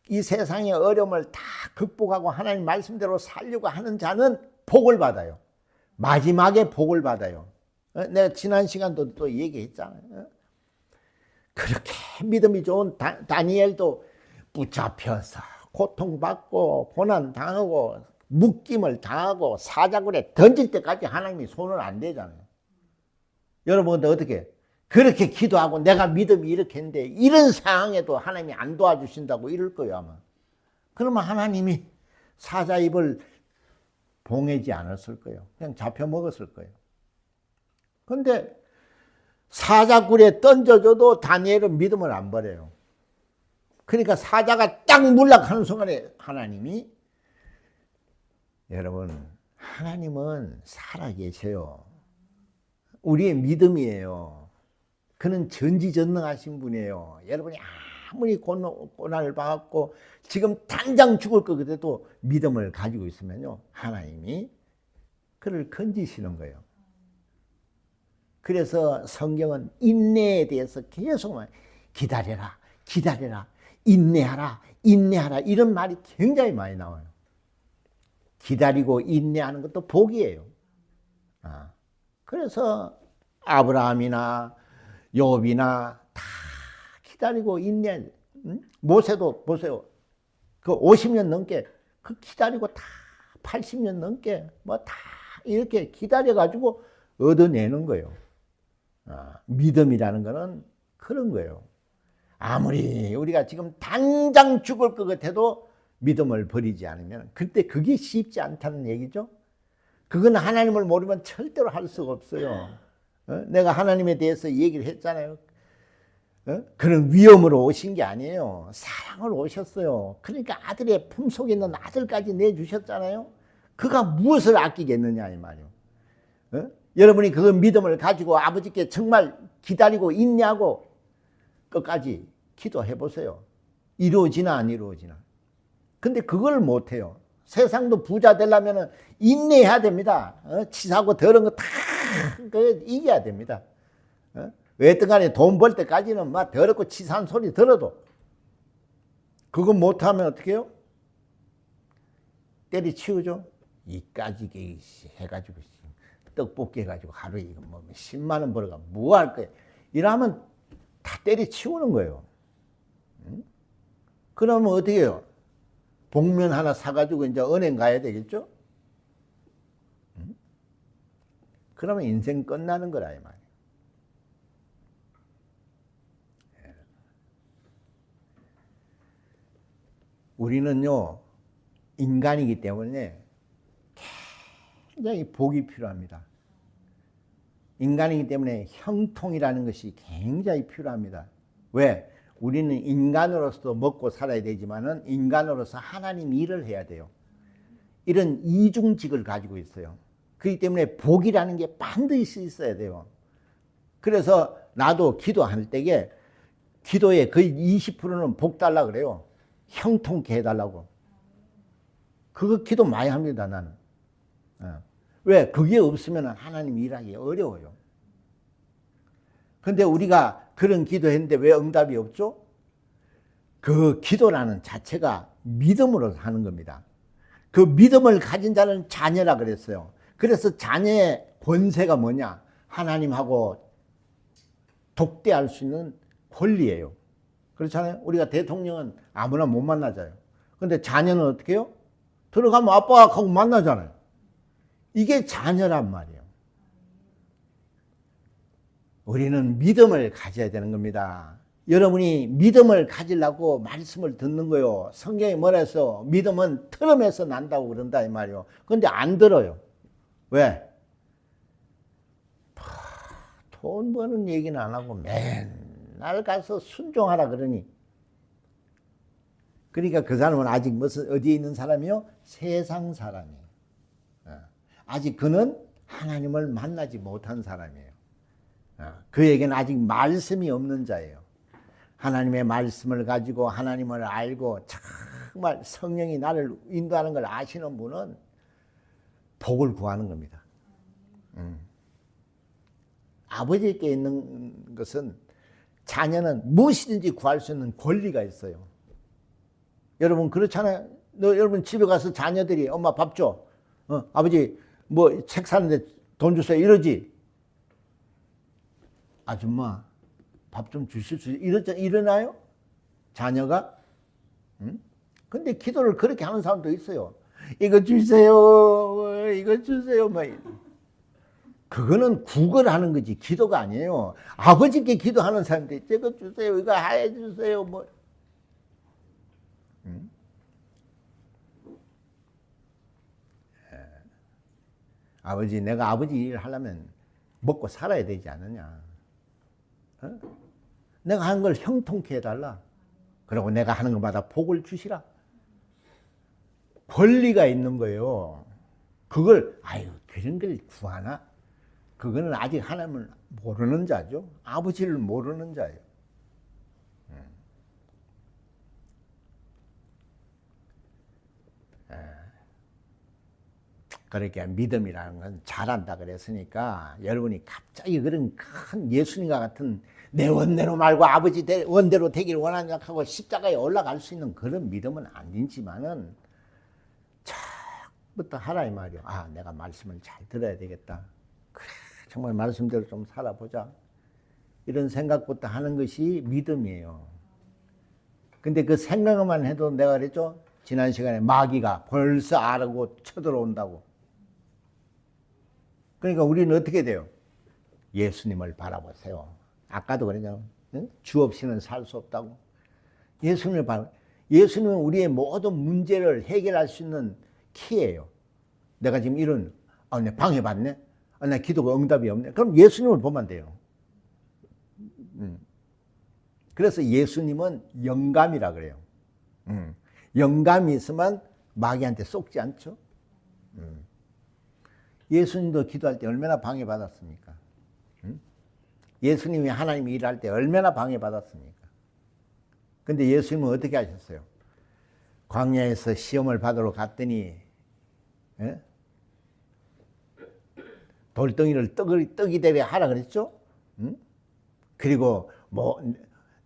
이 세상의 어려움을 다 극복하고 하나님 말씀대로 살려고 하는 자는 복을 받아요. 마지막에 복을 받아요. 내가 지난 시간도 또 얘기했잖아요. 그렇게 믿음이 좋은 다니엘도 붙잡혀서 고통받고 고난당하고 묶임을 당하고 사자굴에 던질 때까지 하나님이 손을 안 대잖아요. 여러분들 어떻게 그렇게 기도하고 내가 믿음이 이렇게 했는데 이런 상황에도 하나님이 안 도와주신다고 이럴 거예요 아마. 그러면 하나님이 사자 입을 봉하지 않았을 거예요. 그냥 잡혀 먹었을 거예요. 그런데 사자굴에 던져줘도 다니엘은 믿음을 안 버려요. 그러니까 사자가 딱 물락하는 순간에 하나님이, 여러분 하나님은 살아계세요. 우리의 믿음이에요. 그는 전지전능하신 분이에요. 여러분이 아무리 고난을 받았고 지금 당장 죽을 것 같아도 믿음을 가지고 있으면요 하나님이 그를 건지시는 거예요. 그래서 성경은 인내에 대해서 계속 기다려라, 기다려라, 인내하라, 인내하라 이런 말이 굉장히 많이 나와요. 기다리고 인내하는 것도 복이에요. 그래서 아브라함이나 욥이나 다 기다리고 인내. 모세도 보세요. 그 50년 넘게 그 기다리고 다 80년 넘게 뭐 다 이렇게 기다려 가지고 얻어내는 거예요. 믿음이라는 거는 그런 거예요. 아무리 우리가 지금 당장 죽을 것 같아도 믿음을 버리지 않으면 그때 그게 쉽지 않다는 얘기죠. 그건 하나님을 모르면 절대로 할 수가 없어요. 내가 하나님에 대해서 얘기를 했잖아요. 그런 위험으로 오신 게 아니에요. 사랑을 오셨어요. 그러니까 아들의 품속에 있는 아들까지 내주셨잖아요. 그가 무엇을 아끼겠느냐 이 말이에요. 여러분이 그 믿음을 가지고 아버지께 정말 기다리고 인내하고 끝까지 기도해 보세요. 이루어지나 안 이루어지나. 근데 그걸 못해요. 세상도 부자 되려면 인내해야 됩니다. 치사하고 더러운 거 다 이겨야 됩니다. 왜든간에 돈 벌 때까지는 막 더럽고 치사한 소리 들어도 그거 못하면 어떻게 해요? 때리치우죠. 이까지게 해가지고 떡볶이 해가지고 하루에 이거 뭐 10만 원 벌어가 뭐 할 거야? 이러면 다 때리치우는 거예요. 그러면 어떻게 해요? 복면 하나 사가지고 이제 은행 가야 되겠죠? 그러면 인생 끝나는 거라 이 말이에요. 우리는요 인간이기 때문에 굉장히 복이 필요합니다. 인간이기 때문에 형통이라는 것이 굉장히 필요합니다. 왜? 우리는 인간으로서도 먹고 살아야 되지만은 인간으로서 하나님 일을 해야 돼요. 이런 이중직을 가지고 있어요. 그렇기 때문에 복이라는 게 반드시 있어야 돼요. 그래서 나도 기도할 때에 기도의 거의 20%는 복 달라 그래요. 형통케 해달라고. 그거 기도 많이 합니다 나는. 왜? 그게 없으면 하나님 일하기 어려워요. 근데 우리가 그런 기도했는데 왜 응답이 없죠? 그 기도라는 자체가 믿음으로 하는 겁니다. 그 믿음을 가진 자는 자녀라 그랬어요. 그래서 자녀의 권세가 뭐냐? 하나님하고 독대할 수 있는 권리예요. 그렇잖아요. 우리가 대통령은 아무나 못 만나잖아요. 근데 자녀는 어떻게 해요? 들어가면 아빠하고 만나잖아요. 이게 자녀란 말이에요. 우리는 믿음을 가져야 되는 겁니다. 여러분이 믿음을 가지려고 말씀을 듣는 거요. 성경이 뭐라 해서 믿음은 틀음에서 난다고 그런다 이 말이요. 근데 안 들어요. 왜? 돈 버는 얘기는 안 하고 맨날 가서 순종하라 그러니. 그러니까 그 사람은 아직 무슨 어디에 있는 사람이요? 세상 사람이에요. 아직 그는 하나님을 만나지 못한 사람이에요. 그에게는 아직 말씀이 없는 자예요. 하나님의 말씀을 가지고 하나님을 알고 정말 성령이 나를 인도하는 걸 아시는 분은 복을 구하는 겁니다. 아버지께 있는 것은 자녀는 무엇이든지 구할 수 있는 권리가 있어요. 여러분 그렇잖아요. 여러분 집에 가서 자녀들이 엄마 밥 줘. 아버지 뭐 책 사는데 돈 주세요 이러지. 아줌마 밥 좀 주실 수 이러나요? 자녀가? 근데 기도를 그렇게 하는 사람도 있어요. 이거 주세요. 이거 주세요. 막. 그거는 구걸하는 거지 기도가 아니에요. 아버지께 기도하는 사람들이 이거 주세요. 이거 해 주세요. 뭐. 아버지 내가 아버지 일을 하려면 먹고 살아야 되지 않느냐. 내가 하는 걸 형통케 해달라. 그리고 내가 하는 것마다 복을 주시라. 권리가 있는 거예요. 그걸 그런 걸 구하나? 그거는 아직 하나님을 모르는 자죠. 아버지를 모르는 자예요. 그러니까 믿음이라는 건 잘한다 그랬으니까 여러분이 갑자기 그런 큰 예수님과 같은 내 원대로 말고 아버지 원대로 되기를 원한다 하고 십자가에 올라갈 수 있는 그런 믿음은 아니지만은 처음부터 하라 이 말이요. 내가 말씀을 잘 들어야 되겠다. 그래 정말 말씀대로 좀 살아보자. 이런 생각부터 하는 것이 믿음이에요. 근데 그 생각만 해도 내가 그랬죠. 지난 시간에 마귀가 벌써 알고 쳐들어온다고. 그러니까 우리는 어떻게 돼요? 예수님을 바라보세요. 아까도 그랬잖아요. 주 없이는 살 수 없다고. 예수님을 예수님은 우리의 모든 문제를 해결할 수 있는 키예요. 내가 지금 이런 내 방해받네? 나 기도가 응답이 없네? 그럼 예수님을 보면 돼요. 그래서 예수님은 영감이라 그래요. 영감이 있으면 마귀한테 속지 않죠. 예수님도 기도할 때 얼마나 방해받았습니까? 예수님이 하나님이 일할 때 얼마나 방해받았습니까? 근데 예수님은 어떻게 하셨어요? 광야에서 시험을 받으러 갔더니 돌덩이를 떡이 되게 하라 그랬죠? 그리고 뭐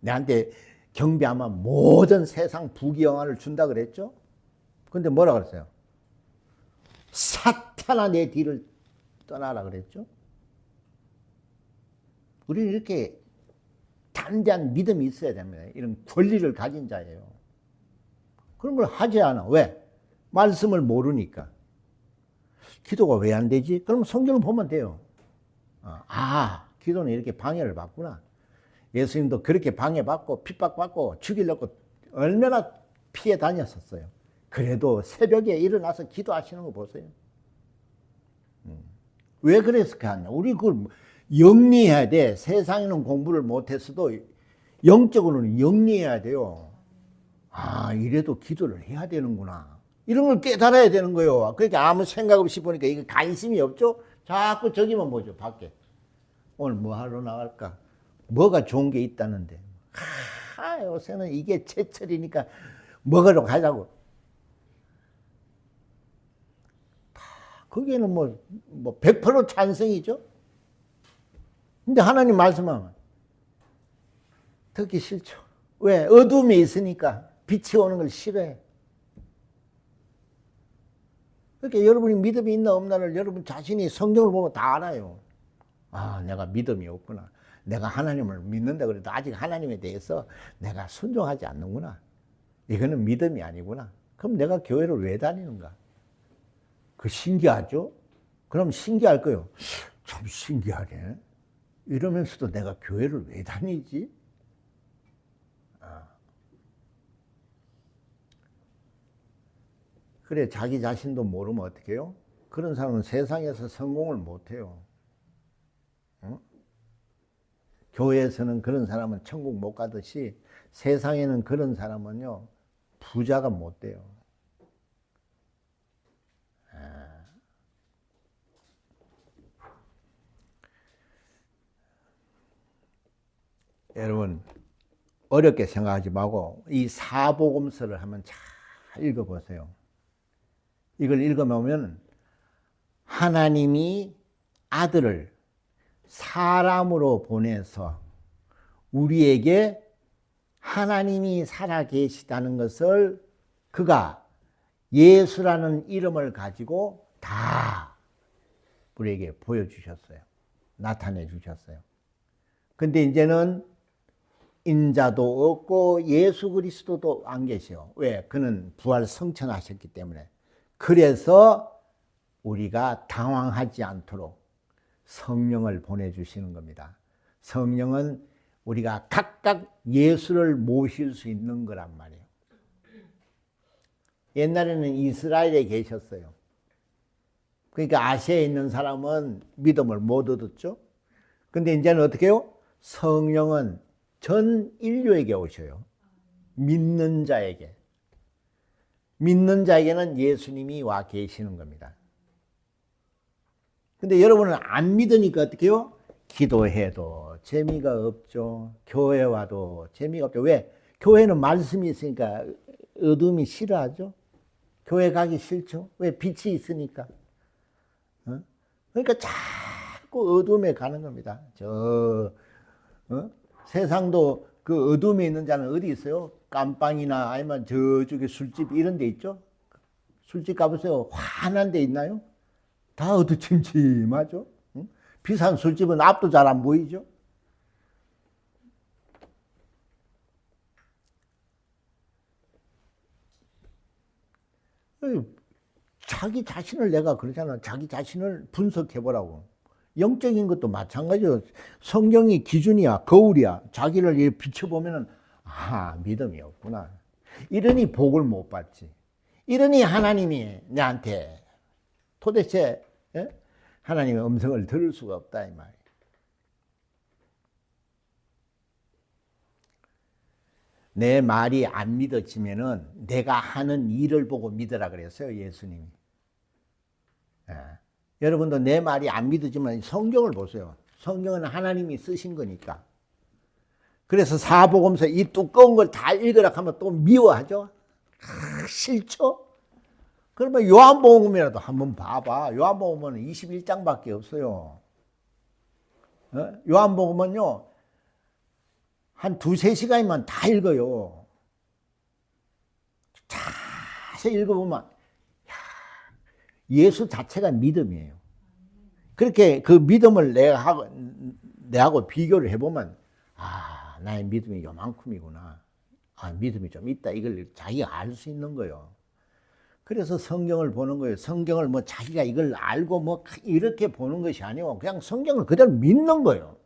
내한테 경배하면 모든 세상 부귀영화를 준다 그랬죠? 근데 뭐라 그랬어요? 사탄아 내 뒤를 떠나라 그랬죠? 우리는 이렇게 담대한 믿음이 있어야 됩니다. 이런 권리를 가진 자예요. 그런 걸 하지 않아. 왜? 말씀을 모르니까. 기도가 왜 안 되지? 그럼 성경을 보면 돼요. 기도는 이렇게 방해를 받구나. 예수님도 그렇게 방해받고 핍박받고 죽이려고 얼마나 피해 다녔었어요. 그래도 새벽에 일어나서 기도하시는 거 보세요. 왜 그랬을까 하냐? 우리 그걸 영리해야 돼. 세상에는 공부를 못했어도 영적으로는 영리해야 돼요. 이래도 기도를 해야 되는구나. 이런 걸 깨달아야 되는 거예요. 그러니까 아무 생각 없이 보니까 이게 관심이 없죠? 자꾸 저기만 보죠, 밖에. 오늘 뭐 하러 나갈까? 뭐가 좋은 게 있다는데. 요새는 이게 제철이니까 먹으러 가자고. 거기에는 뭐 100% 찬성이죠. 근데 하나님 말씀하면 듣기 싫죠. 왜? 어둠이 있으니까 빛이 오는 걸 싫어해. 그러니까 여러분이 믿음이 있나 없나를 여러분 자신이 성경을 보면 다 알아요. 아, 내가 믿음이 없구나. 내가 하나님을 믿는다 그래도 아직 하나님에 대해서 내가 순종하지 않는구나. 이거는 믿음이 아니구나. 그럼 내가 교회를 왜 다니는가? 그 신기하죠? 그럼 신기할 거예요. 참 신기하네. 이러면서도 내가 교회를 왜 다니지? 그래, 자기 자신도 모르면 어떻게 해요? 그런 사람은 세상에서 성공을 못해요. 어? 교회에서는 그런 사람은 천국 못 가듯이 세상에는 그런 사람은요, 부자가 못 돼요. 여러분, 어렵게 생각하지 말고 이 사복음서를 한번 잘 읽어보세요. 이걸 읽어보면 하나님이 아들을 사람으로 보내서 우리에게 하나님이 살아계시다는 것을 그가 예수라는 이름을 가지고 다 우리에게 보여주셨어요. 나타내 주셨어요. 근데 이제는 인자도 없고 예수 그리스도도 안 계셔. 왜? 그는 부활 성천하셨기 때문에. 그래서 우리가 당황하지 않도록 성령을 보내주시는 겁니다. 성령은 우리가 각각 예수를 모실 수 있는 거란 말이에요. 옛날에는 이스라엘에 계셨어요. 그러니까 아시아에 있는 사람은 믿음을 못 얻었죠. 근데 이제는 어떻게 해요? 성령은 전 인류에게 오셔요. 믿는 자에게. 믿는 자에게는 예수님이 와 계시는 겁니다. 근데 여러분은 안 믿으니까 어떻게 해요? 기도해도 재미가 없죠. 교회 와도 재미가 없죠. 왜? 교회는 말씀이 있으니까 어둠이 싫어하죠. 교회 가기 싫죠. 왜? 빛이 있으니까. 그러니까 자꾸 어둠에 가는 겁니다. 세상도 그 어둠에 있는 자는 어디 있어요? 깜빵이나 아니면 저쪽에 술집 이런 데 있죠? 술집 가보세요. 환한 데 있나요? 다 어두침침하죠? 비싼 술집은 앞도 잘 안 보이죠? 자기 자신을 내가 그러잖아. 자기 자신을 분석해보라고. 영적인 것도 마찬가지로 성경이 기준이야, 거울이야. 자기를 비춰보면은 믿음이 없구나. 이러니 복을 못 받지. 이러니 하나님이 내한테 도대체 하나님의 음성을 들을 수가 없다 이 말이에요. 내 말이 안 믿어지면은 내가 하는 일을 보고 믿으라 그랬어요, 예수님이. 여러분도 내 말이 안 믿어지면 성경을 보세요. 성경은 하나님이 쓰신 거니까. 그래서 사복음서 이 두꺼운 걸 다 읽으라 하면 또 미워하죠. 싫죠? 그러면 요한복음이라도 한번 봐봐. 요한복음은 21장밖에 없어요. 요한복음은요, 한 2-3시간이면 다 읽어요. 자세히 읽어보면 예수 자체가 믿음이에요. 그렇게 그 믿음을 내하고 비교를 해보면 나의 믿음이 요만큼이구나. 믿음이 좀 있다. 이걸 자기가 알 수 있는 거예요. 그래서 성경을 보는 거예요. 성경을 자기가 이걸 알고 이렇게 보는 것이 아니고 그냥 성경을 그대로 믿는 거예요.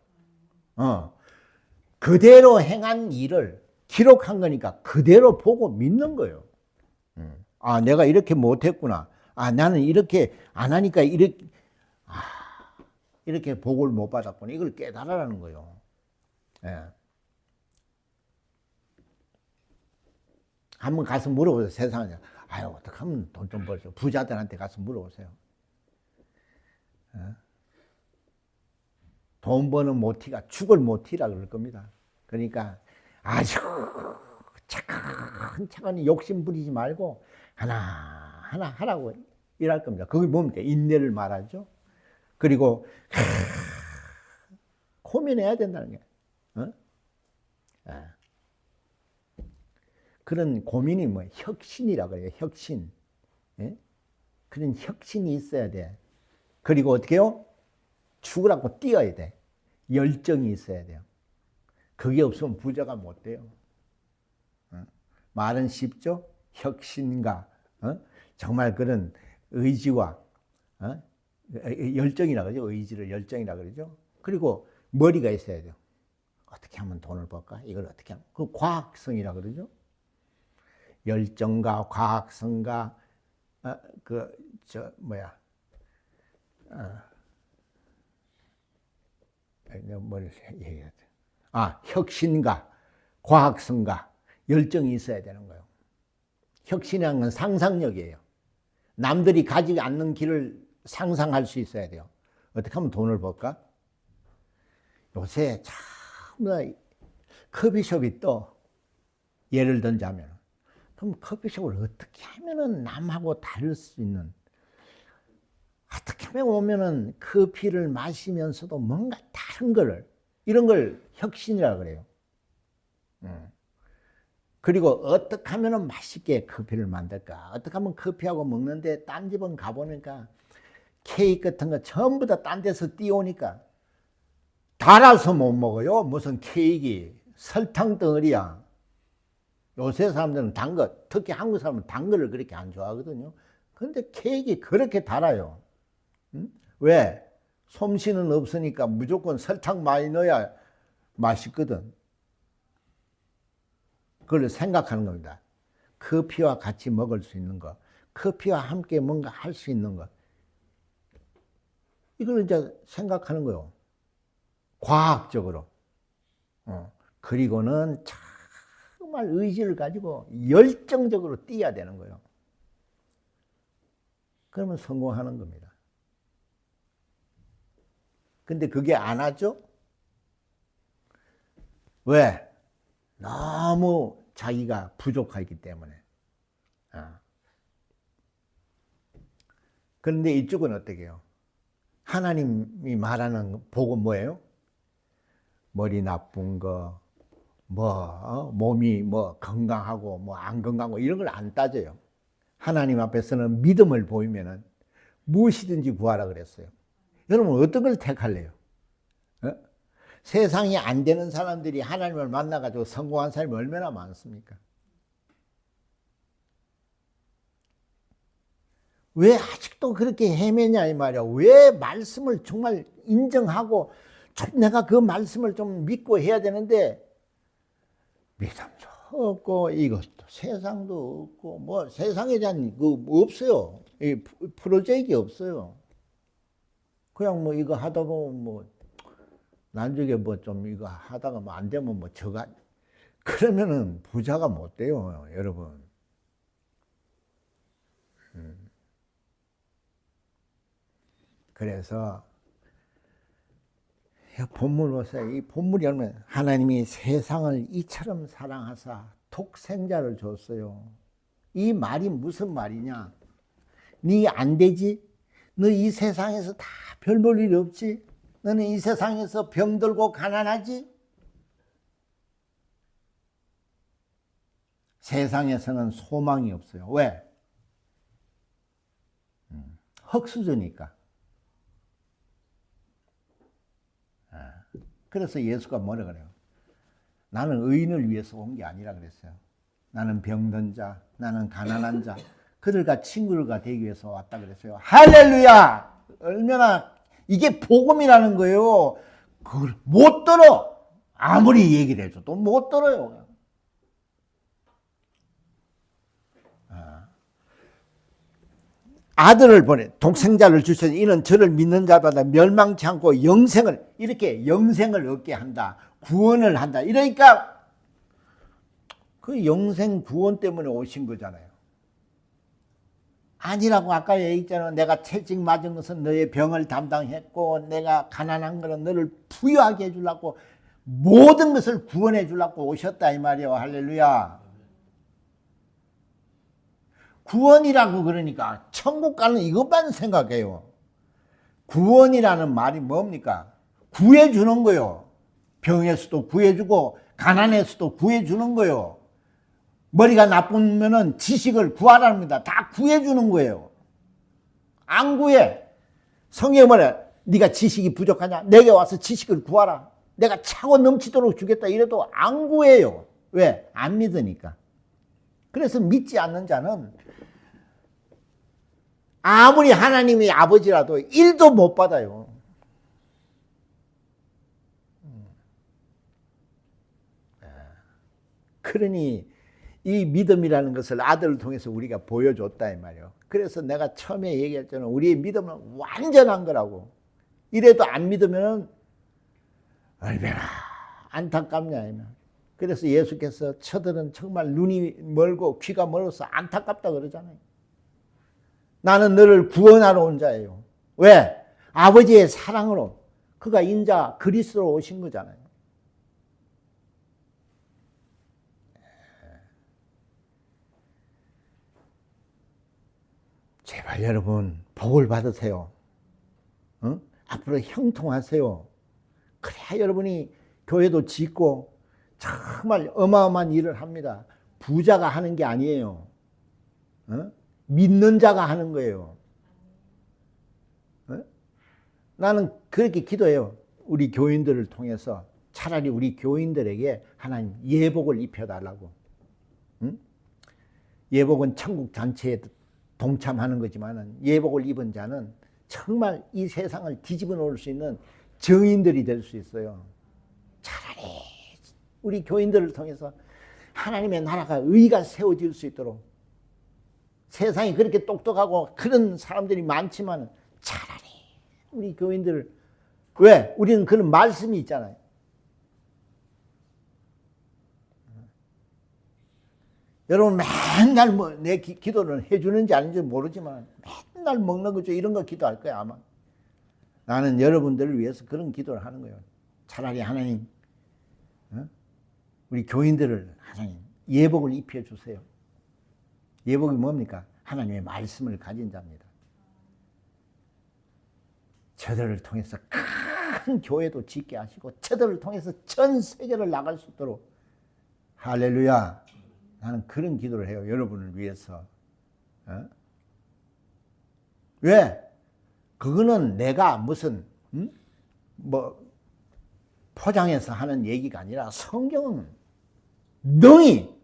그대로 행한 일을 기록한 거니까 그대로 보고 믿는 거예요. 내가 이렇게 못했구나. 나는 이렇게 안 하니까 이렇게 복을 못 받았구나. 이걸 깨달으라는 거예요. 예. 한번 가서 물어보세요. 세상에. 어떻게 하면 돈 좀 벌죠? 부자들한테 가서 물어보세요. 돈 버는 모티가 죽을 모티라 그럴 겁니다. 그러니까 아주 차근차근 욕심 부리지 말고 하나하나 하라고. 일할 겁니다. 그게 뭡니까? 인내를 말하죠. 그리고 고민해야 된다는 게. 그런 고민이 뭐 혁신이라고 해요. 혁신. 그런 혁신이 있어야 돼. 그리고 어떻게 해요? 죽으라고 뛰어야 돼. 열정이 있어야 돼요. 그게 없으면 부자가 못 돼요. 말은 쉽죠? 혁신가, 정말 그런 의지와 열정이라 그러죠. 의지를 열정이라 그러죠. 그리고 머리가 있어야 돼요. 어떻게 하면 돈을 벌까? 이걸 어떻게 하면? 그 과학성이라 그러죠. 열정과 과학성과 내가 뭘 얘기해야 돼? 혁신과 과학성과 열정이 있어야 되는 거예요. 혁신이라는 건 상상력이에요. 남들이 가지 않는 길을 상상할 수 있어야 돼요. 어떻게 하면 돈을 벌까? 요새 참 커피숍이 또 예를 들자면, 그럼 커피숍을 어떻게 하면은 남하고 다를 수 있는, 어떻게 하면 오면은 커피를 마시면서도 뭔가 다른 거를, 이런 걸 혁신이라고 그래요. 그리고 어떻게 하면 맛있게 커피를 만들까? 어떻게 하면 커피하고 먹는데 딴 집은 가보니까 케이크 같은 거 전부 다 딴 데서 띄우니까 달아서 못 먹어요. 무슨 케이크, 설탕 덩어리야. 요새 사람들은 단 거, 특히 한국 사람은 단 거를 그렇게 안 좋아하거든요. 그런데 케이크 그렇게 달아요. 왜? 솜씨는 없으니까 무조건 설탕 많이 넣어야 맛있거든. 그걸 생각하는 겁니다. 커피와 같이 먹을 수 있는 거, 커피와 함께 뭔가 할 수 있는 거, 이걸 이제 생각하는 거예요. 과학적으로. 그리고는 정말 의지를 가지고 열정적으로 뛰어야 되는 거예요. 그러면 성공하는 겁니다. 근데 그게 안 하죠? 왜? 너무 자기가 부족하기 때문에. 그런데 이쪽은 어떻게 해요? 하나님이 말하는 복은 뭐예요? 머리 나쁜 거, 몸이 건강하고 안 건강하고 이런 걸 안 따져요. 하나님 앞에서는 믿음을 보이면은 무엇이든지 구하라 그랬어요. 여러분 어떤 걸 택할래요? 세상이 안 되는 사람들이 하나님을 만나가지고 성공한 사람이 얼마나 많습니까? 왜 아직도 그렇게 헤매냐 이 말이야. 왜 말씀을 정말 인정하고 내가 그 말씀을 좀 믿고 해야 되는데 믿음도 없고 이것도 세상도 없고 세상에 대한 없어요. 이 프로젝트가 없어요. 그냥 이거 하다 보면 나중에 좀 이거 하다가 안 되면 저가 그러면은 부자가 못 돼요, 여러분. 그래서 본문 보세요. 이 본문이 얼마나 하나님이 세상을 이처럼 사랑하사 독생자를 줬어요. 이 말이 무슨 말이냐? 네 안 되지? 너 이 세상에서 다 별 볼 일이 없지? 너는 이 세상에서 병들고 가난하지? 세상에서는 소망이 없어요. 왜? 흙수저니까. 그래서 예수가 뭐라 그래요? 나는 의인을 위해서 온 게 아니라 그랬어요. 나는 병든 자, 나는 가난한 자, 그들과 친구가 되기 위해서 왔다 그랬어요. 할렐루야! 얼마나 이게 복음이라는 거예요. 그걸 못 들어. 아무리 얘기를 해줘도 못 들어요. 아들을 보내 독생자를 주셔서 이는 저를 믿는 자마다 멸망치 않고 영생을 이렇게 영생을 얻게 한다. 구원을 한다. 이러니까 그 영생 구원 때문에 오신 거잖아요. 아니라고 아까 얘기했잖아요. 내가 채찍 맞은 것은 너의 병을 담당했고 내가 가난한 것은 너를 부유하게 해주려고 모든 것을 구원해 주려고 오셨다 이 말이에요. 할렐루야. 구원이라고 그러니까 천국 가는 이것만 생각해요. 구원이라는 말이 뭡니까? 구해주는 거요. 병에서도 구해주고 가난에서도 구해주는 거요. 머리가 나쁘면은 지식을 구하랍니다. 다 구해주는 거예요. 안 구해. 성경에 뭐래? 네가 지식이 부족하냐? 내게 와서 지식을 구하라. 내가 차고 넘치도록 주겠다 이래도 안 구해요. 왜? 안 믿으니까. 그래서 믿지 않는 자는 아무리 하나님이 아버지라도 1도 못 받아요. 그러니 이 믿음이라는 것을 아들을 통해서 우리가 보여줬다 이 말이에요. 그래서 내가 처음에 얘기했잖아. 우리의 믿음은 완전한 거라고. 이래도 안 믿으면 얼마나 안타깝냐. 그래서 예수께서 저들은 정말 눈이 멀고 귀가 멀어서 안타깝다 그러잖아요. 나는 너를 구원하러 온 자예요. 왜? 아버지의 사랑으로 그가 인자 그리스도로 오신 거잖아요. 제발 여러분 복을 받으세요. 어? 앞으로 형통하세요. 그래야 여러분이 교회도 짓고 정말 어마어마한 일을 합니다. 부자가 하는 게 아니에요. 어? 믿는 자가 하는 거예요. 어? 나는 그렇게 기도해요. 우리 교인들을 통해서 차라리 우리 교인들에게 하나님 예복을 입혀달라고. 응? 예복은 천국 잔치에 동참하는 거지만 예복을 입은 자는 정말 이 세상을 뒤집어 놓을 수 있는 정인들이 될 수 있어요. 차라리 우리 교인들을 통해서 하나님의 나라가 의가 세워질 수 있도록. 세상이 그렇게 똑똑하고 그런 사람들이 많지만 차라리 우리 교인들을, 왜? 우리는 그런 말씀이 있잖아요. 여러분 맨날 뭐 내 기도를 해주는지 아닌지 모르지만 맨날 먹는 거죠. 이런 거 기도할 거야 아마. 나는 여러분들을 위해서 그런 기도를 하는 거예요. 차라리 하나님, 우리 교인들을 하나님 예복을 입혀주세요. 예복이 뭡니까? 하나님의 말씀을 가진 자입니다. 저들을 통해서 큰 교회도 짓게 하시고 저들을 통해서 전 세계를 나갈 수 있도록. 할렐루야. 나는 그런 기도를 해요. 여러분을 위해서. 왜? 그거는 내가 무슨 뭐 포장해서 하는 얘기가 아니라 성경은 능히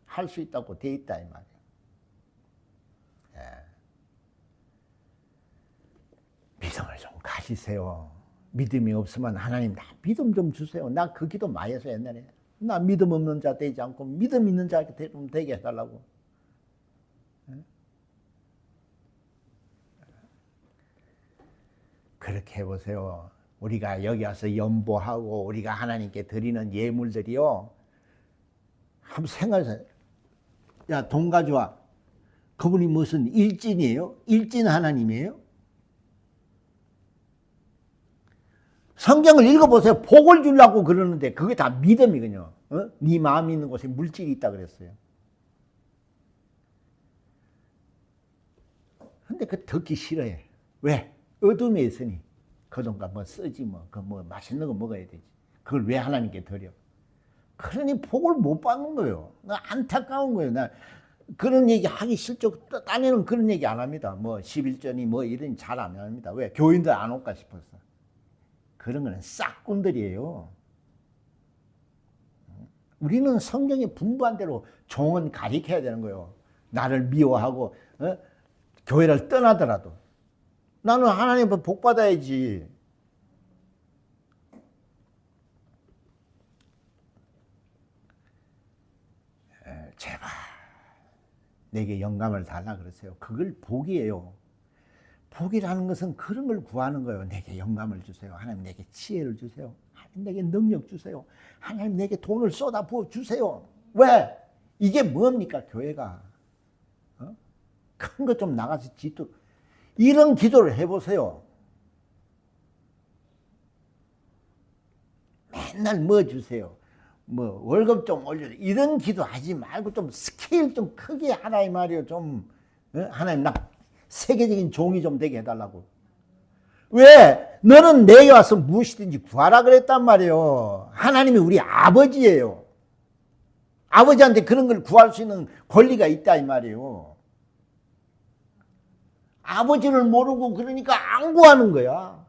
할 수 있다고 돼 있다 이 말이에요. 믿음을 좀 가지세요. 믿음이 없으면 하나님 나 믿음 좀 주세요. 나 그 기도 많이 해서 옛날에. 나 믿음 없는 자 되지 않고 믿음 있는 자 좀 되게 해달라고. 그렇게 해보세요. 우리가 여기 와서 연보하고 우리가 하나님께 드리는 예물들이요. 한번 생각해서, 야, 돈 가져와. 그분이 무슨 일진이에요? 일진 하나님이에요? 성경을 읽어보세요. 복을 주려고 그러는데 그게 다 믿음이거든요. 네 마음이 있는 곳에 물질이 있다 그랬어요. 근데 그 듣기 싫어해. 왜? 어둠에 있으니 그 돈가 뭐 쓰지 뭐. 그 뭐 맛있는 거 먹어야 되지. 그걸 왜 하나님께 드려? 그러니 복을 못 받는 거예요. 나 안타까운 거예요. 나 그런 얘기 하기 싫죠. 딴에는 그런 얘기 안 합니다. 뭐 11전이 뭐 이런 잘 안 합니다. 왜? 교인들 안 올까 싶어서. 그런 거는 싹꾼들이에요. 우리는 성경에 분부한 대로 종은 가리켜야 되는 거예요. 나를 미워하고 교회를 떠나더라도 나는 하나님께 복 받아야지. 제발 내게 영감을 달라 그러세요. 그걸 복이에요. 복이라는 것은 그런 걸 구하는 거예요. 내게 영감을 주세요. 하나님 내게 지혜를 주세요. 하나님 내게 능력 주세요. 하나님 내게 돈을 쏟아 부어 주세요. 왜? 이게 뭡니까 교회가? 큰 것 좀 나가서 짓도 이런 기도를 해보세요. 맨날 뭐 주세요. 뭐 월급 좀 올려줘. 이런 기도 하지 말고 좀 스케일 좀 크게 하라 이 말이에요. 좀 하나님 나 세계적인 종이 좀 되게 해달라고. 왜? 너는 내게 와서 무엇이든지 구하라 그랬단 말이에요. 하나님이 우리 아버지예요. 아버지한테 그런 걸 구할 수 있는 권리가 있다 이 말이에요. 아버지를 모르고 그러니까 안 구하는 거야.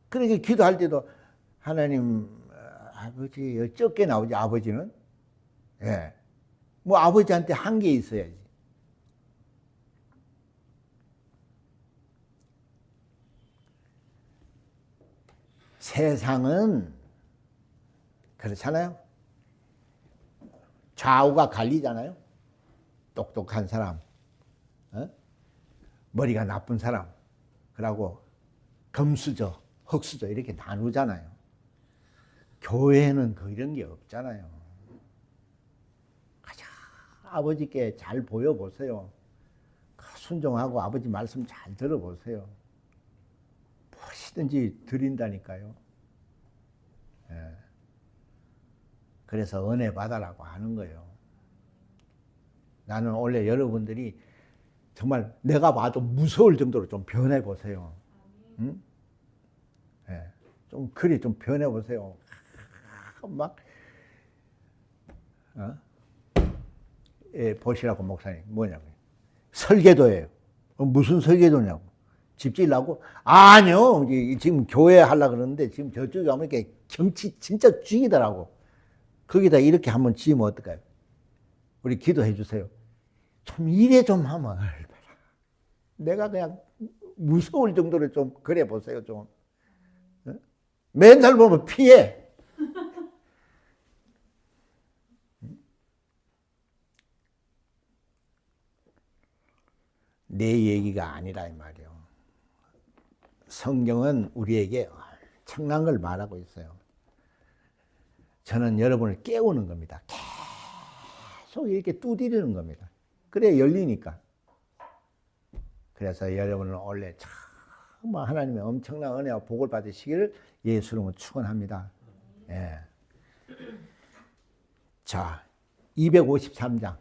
그러니까 기도할 때도 하나님 아버지 적게 나오지 아버지는. 예. 뭐 아버지한테 한계 있어야지. 세상은 그렇잖아요. 좌우가 갈리잖아요. 똑똑한 사람, 머리가 나쁜 사람, 그러고 금수저, 흙수저 이렇게 나누잖아요. 교회는 이런 게 없잖아요. 가자, 아버지께 잘 보여보세요. 순종하고 아버지 말씀 잘 들어보세요. 무엇이든지 드린다니까요. 예. 그래서 은혜 받아라고 하는 거예요. 나는 원래 여러분들이 정말 내가 봐도 무서울 정도로 좀 변해보세요. 응? 예. 좀 그리 좀 변해보세요. 막 예, 보시라고 목사님 뭐냐고요. 설계도예요. 무슨 설계도냐고. 집 지으려고? 아니요. 지금 교회 하려고 그러는데 지금 저쪽에 가면 이렇게 경치 진짜 죽이더라고. 거기다 이렇게 한번 지으면 어떨까요? 우리 기도해 주세요. 좀 이래 좀 하면 내가 그냥 무서울 정도로 좀 그래 보세요. 좀 맨날 보면 피해. 내 얘기가 아니라 이 말이에요. 성경은 우리에게 엄청난 걸 말하고 있어요. 저는 여러분을 깨우는 겁니다. 계속 이렇게 두드리는 겁니다. 그래야 열리니까. 그래서 여러분은 원래 정말 하나님의 엄청난 은혜와 복을 받으시기를 예수님은 축원합니다. 예. 자, 253장.